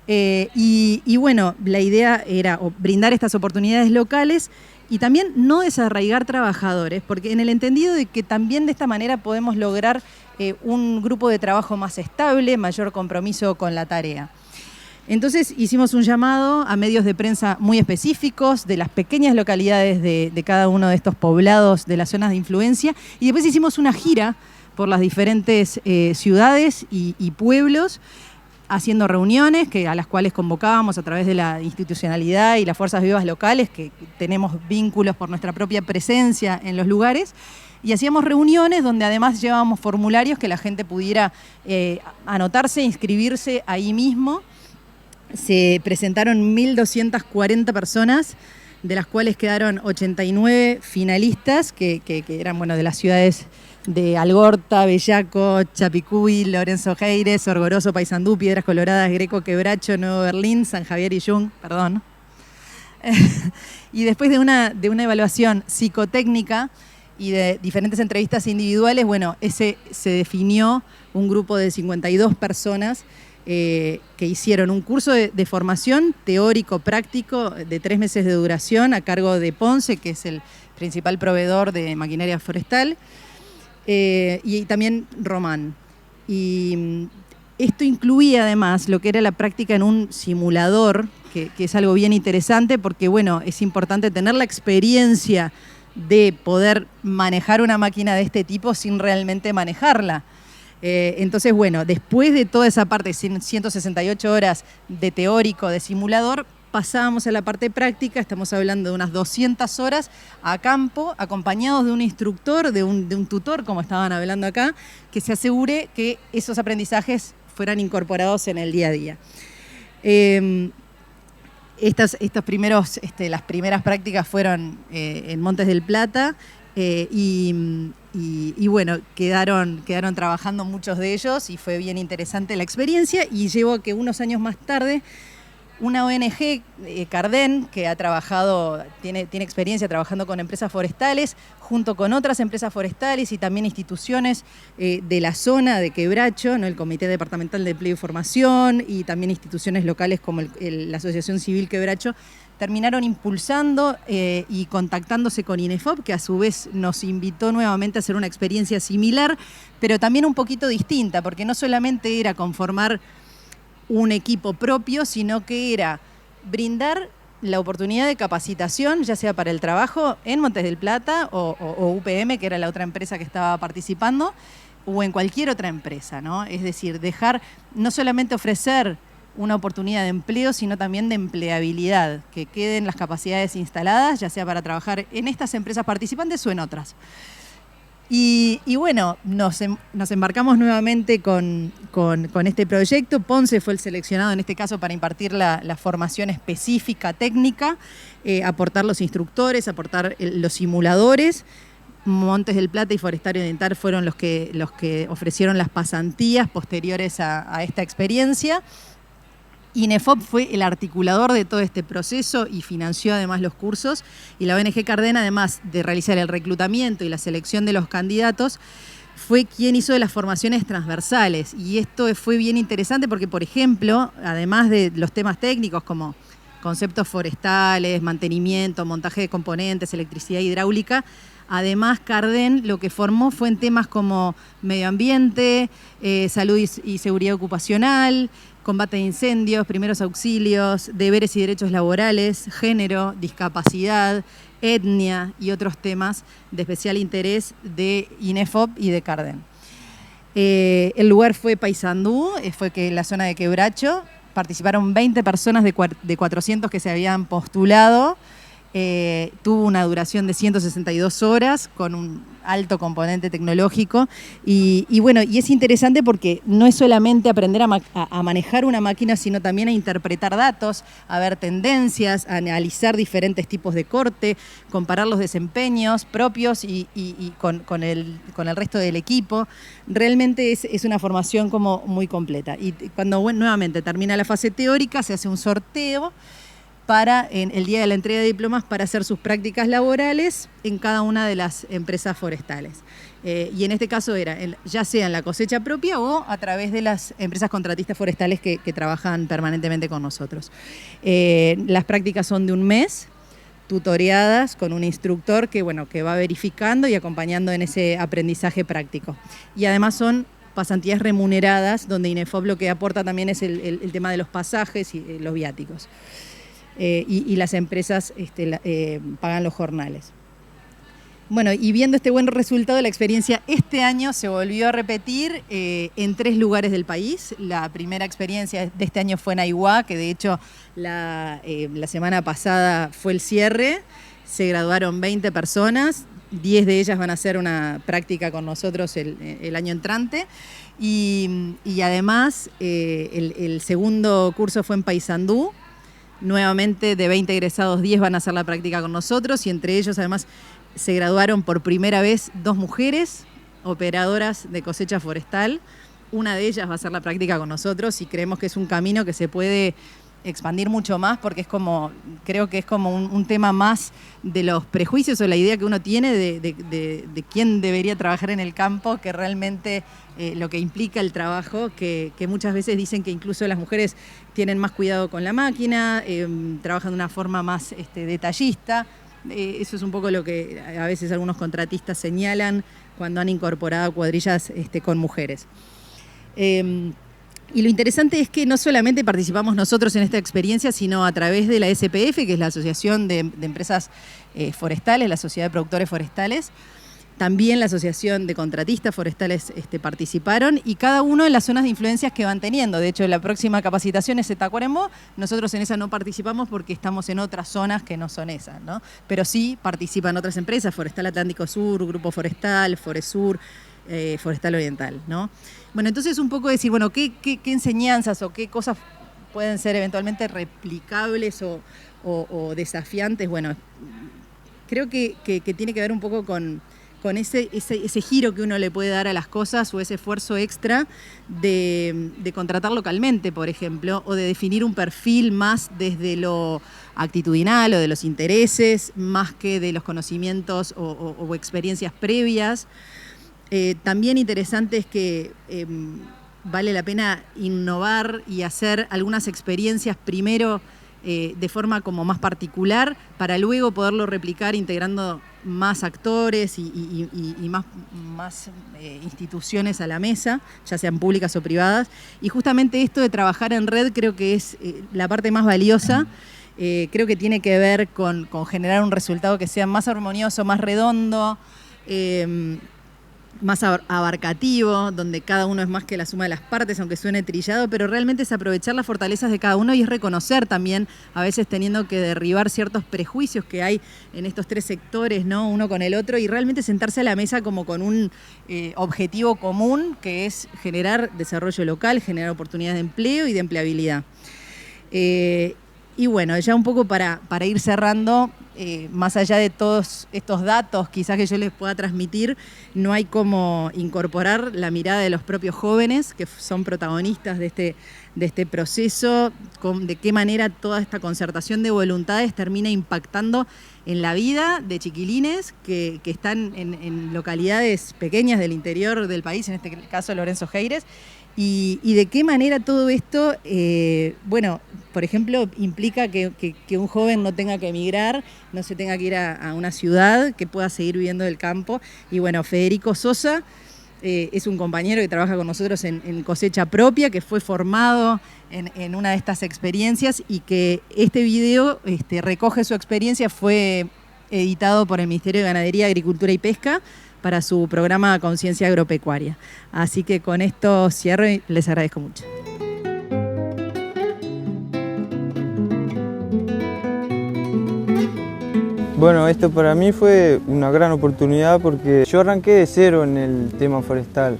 J: La idea era brindar estas oportunidades locales y también no desarraigar trabajadores, porque en el entendido de que también de esta manera podemos lograr un grupo de trabajo más estable, mayor compromiso con la tarea. Entonces hicimos un llamado a medios de prensa muy específicos de las pequeñas localidades de cada uno de estos poblados de las zonas de influencia, y después hicimos una gira por las diferentes ciudades y pueblos, haciendo reuniones a las cuales convocábamos a través de la institucionalidad y las fuerzas vivas locales, que tenemos vínculos por nuestra propia presencia en los lugares, y hacíamos reuniones donde además llevábamos formularios que la gente pudiera anotarse, inscribirse ahí mismo. Se presentaron 1.240 personas, de las cuales quedaron 89 finalistas, que eran de las ciudades de Algorta, Bellaco, Chapicuy, Lorenzo Heires, Orgoroso, Paysandú, Piedras Coloradas, Greco, Quebracho, Nuevo Berlín, San Javier y Jung, perdón. Y después de una evaluación psicotécnica y de diferentes entrevistas individuales, se definió un grupo de 52 personas que hicieron un curso de formación teórico-práctico de 3 meses de duración a cargo de Ponce, que es el principal proveedor de maquinaria forestal, y también Román. Y esto incluía además lo que era la práctica en un simulador, que es algo bien interesante porque es importante tener la experiencia de poder manejar una máquina de este tipo sin realmente manejarla. Entonces, después de toda esa parte, 168 horas de teórico, de simulador, pasábamos a la parte práctica. Estamos hablando de unas 200 horas a campo, acompañados de un instructor, de un tutor, como estaban hablando acá, que se asegure que esos aprendizajes fueran incorporados en el día a día. Las primeras prácticas fueron en Montes del Plata, quedaron trabajando muchos de ellos, y fue bien interesante la experiencia, y llevó a que unos años más tarde una ONG, Carden, que ha trabajado, tiene experiencia trabajando con empresas forestales, junto con otras empresas forestales y también instituciones de la zona de Quebracho, el Comité Departamental de Empleo y Formación, y también instituciones locales como la Asociación Civil Quebracho, terminaron impulsando y contactándose con INEFOP, que a su vez nos invitó nuevamente a hacer una experiencia similar, pero también un poquito distinta, porque no solamente era conformar un equipo propio, sino que era brindar la oportunidad de capacitación, ya sea para el trabajo en Montes del Plata o UPM, que era la otra empresa que estaba participando, o en cualquier otra empresa, ¿no? Es decir, no solamente ofrecer una oportunidad de empleo, sino también de empleabilidad, que queden las capacidades instaladas, ya sea para trabajar en estas empresas participantes o en otras. Y nos embarcamos nuevamente con este proyecto. Ponce fue el seleccionado en este caso para impartir la formación específica técnica, aportar los instructores, aportar los simuladores. Montes del Plata y Forestario Oriental fueron los que ofrecieron las pasantías posteriores a esta experiencia. INEFOP fue el articulador de todo este proceso y financió además los cursos, y la ONG Carden, además de realizar el reclutamiento y la selección de los candidatos, fue quien hizo de las formaciones transversales. Y esto fue bien interesante porque, por ejemplo, además de los temas técnicos como conceptos forestales, mantenimiento, montaje de componentes, electricidad hidráulica, además Carden lo que formó fue en temas como medio ambiente, salud y seguridad ocupacional, combate de incendios, primeros auxilios, deberes y derechos laborales, género, discapacidad, etnia y otros temas de especial interés de INEFOP y de Carden. El lugar fue Paysandú, fue la zona de Quebracho. Participaron 20 personas de 400 que se habían postulado. Tuvo una duración de 162 horas con un alto componente tecnológico y es interesante porque no es solamente aprender a manejar una máquina, sino también a interpretar datos, a ver tendencias, a analizar diferentes tipos de corte, comparar los desempeños propios y con el resto del equipo. Realmente es una formación como muy completa, y cuando nuevamente termina la fase teórica se hace un sorteo en el día de la entrega de diplomas para hacer sus prácticas laborales en cada una de las empresas forestales. Y en este caso era ya sea en la cosecha propia o a través de las empresas contratistas forestales que trabajan permanentemente con nosotros. Las prácticas son de un mes, tutoreadas con un instructor que va verificando y acompañando en ese aprendizaje práctico. Y además son pasantías remuneradas, donde INEFOP lo que aporta también es el tema de los pasajes y los viáticos. Y las empresas pagan los jornales. Bueno, y viendo este buen resultado, la experiencia este año se volvió a repetir en 3 lugares del país. La primera experiencia de este año fue en Aiguá, que de hecho la semana pasada fue el cierre. Se graduaron 20 personas, 10 de ellas van a hacer una práctica con nosotros el año entrante. Y además el segundo curso fue en Paysandú. Nuevamente de 20 egresados, 10 van a hacer la práctica con nosotros y entre ellos además se graduaron por primera vez 2 mujeres operadoras de cosecha forestal. Una de ellas va a hacer la práctica con nosotros y creemos que es un camino que se puede expandir mucho más porque creo que es como un tema más de los prejuicios o la idea que uno tiene de quién debería trabajar en el campo, que realmente lo que implica el trabajo, que muchas veces dicen que incluso las mujeres tienen más cuidado con la máquina, trabajan de una forma más detallista. Eso es un poco lo que a veces algunos contratistas señalan cuando han incorporado cuadrillas con mujeres. Y lo interesante es que no solamente participamos nosotros en esta experiencia, sino a través de la SPF, que es la Asociación de Empresas Forestales, la Sociedad de Productores Forestales. También la Asociación de Contratistas Forestales participaron y cada uno en las zonas de influencias que van teniendo. De hecho, la próxima capacitación es en Tacuarembó. Nosotros en esa no participamos porque estamos en otras zonas que no son esas, ¿no? Pero sí participan otras empresas, Forestal Atlántico Sur, Grupo Forestal, Foresur, Forestal Oriental, ¿no? Bueno, entonces un poco decir, bueno, ¿qué enseñanzas o qué cosas pueden ser eventualmente replicables o desafiantes? Bueno, creo que tiene que ver un poco con ese giro que uno le puede dar a las cosas o ese esfuerzo extra de contratar localmente, por ejemplo, o de definir un perfil más desde lo actitudinal o de los intereses, más que de los conocimientos o experiencias previas. También interesante es que vale la pena innovar y hacer algunas experiencias primero de forma como más particular para luego poderlo replicar integrando más actores y más instituciones a la mesa, ya sean públicas o privadas. Y justamente esto de trabajar en red creo que es la parte más valiosa. Creo que tiene que ver con generar un resultado que sea más armonioso, más redondo, más abarcativo, donde cada uno es más que la suma de las partes, aunque suene trillado, pero realmente es aprovechar las fortalezas de cada uno y es reconocer también, a veces teniendo que derribar ciertos prejuicios que hay en estos 3 sectores, ¿no? Uno con el otro, y realmente sentarse a la mesa como con un objetivo común, que es generar desarrollo local, generar oportunidades de empleo y de empleabilidad. Y bueno, ya un poco para ir cerrando, más allá de todos estos datos quizás que yo les pueda transmitir, no hay como incorporar la mirada de los propios jóvenes que son protagonistas de este proceso, de qué manera toda esta concertación de voluntades termina impactando en la vida de chiquilines que están en localidades pequeñas del interior del país, en este caso Lorenzo Heires, y de qué manera todo esto, bueno, por ejemplo, implica que un joven no tenga que emigrar, no se tenga que ir a una ciudad, que pueda seguir viviendo del campo. Y bueno, Federico Sosa es un compañero que trabaja con nosotros en cosecha propia, que fue formado en una de estas experiencias y que este video recoge su experiencia, fue editado por el Ministerio de Ganadería, Agricultura y Pesca para su programa Conciencia Agropecuaria. Así que con esto cierro y les agradezco mucho.
K: Bueno, esto para mí fue una gran oportunidad porque yo arranqué de cero en el tema forestal.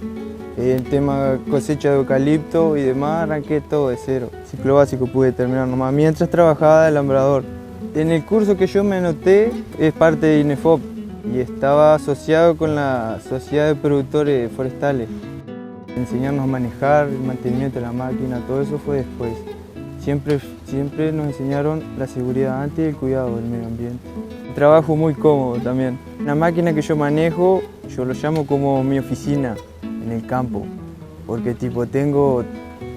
K: El tema cosecha de eucalipto y demás, arranqué todo de cero. Ciclo básico pude terminar nomás, mientras trabajaba de alambrador. En el curso que yo me anoté es parte de INEFOP y estaba asociado con la Sociedad de Productores Forestales. Enseñarnos a manejar, el mantenimiento de la máquina, todo eso fue después. Siempre nos enseñaron la seguridad antes y el cuidado del medio ambiente. Trabajo muy cómodo también. La máquina que yo manejo, yo lo llamo como mi oficina en el campo, porque tengo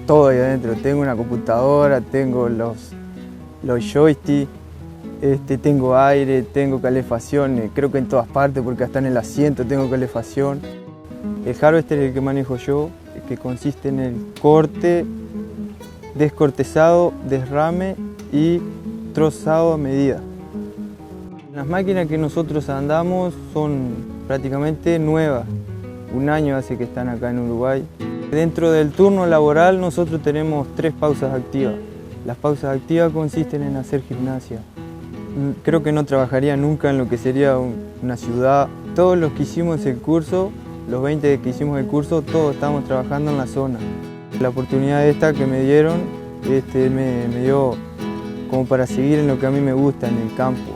K: todo ahí adentro. Tengo una computadora, tengo los joysticks, tengo aire, tengo calefacción, creo que en todas partes, porque hasta en el asiento tengo calefacción. El harvester es el que manejo yo, que consiste en el corte, descortezado, desrame y trozado a medida. Las máquinas que nosotros andamos son prácticamente nuevas, 1 año hace que están acá en Uruguay. Dentro del turno laboral nosotros tenemos 3 pausas activas. Las pausas activas consisten en hacer gimnasia. Creo que no trabajaría nunca en lo que sería una ciudad. Todos los que hicimos el curso, los 20 que hicimos el curso, todos estamos trabajando en la zona. La oportunidad esta que me dieron me dio como para seguir en lo que a mí me gusta, en el campo.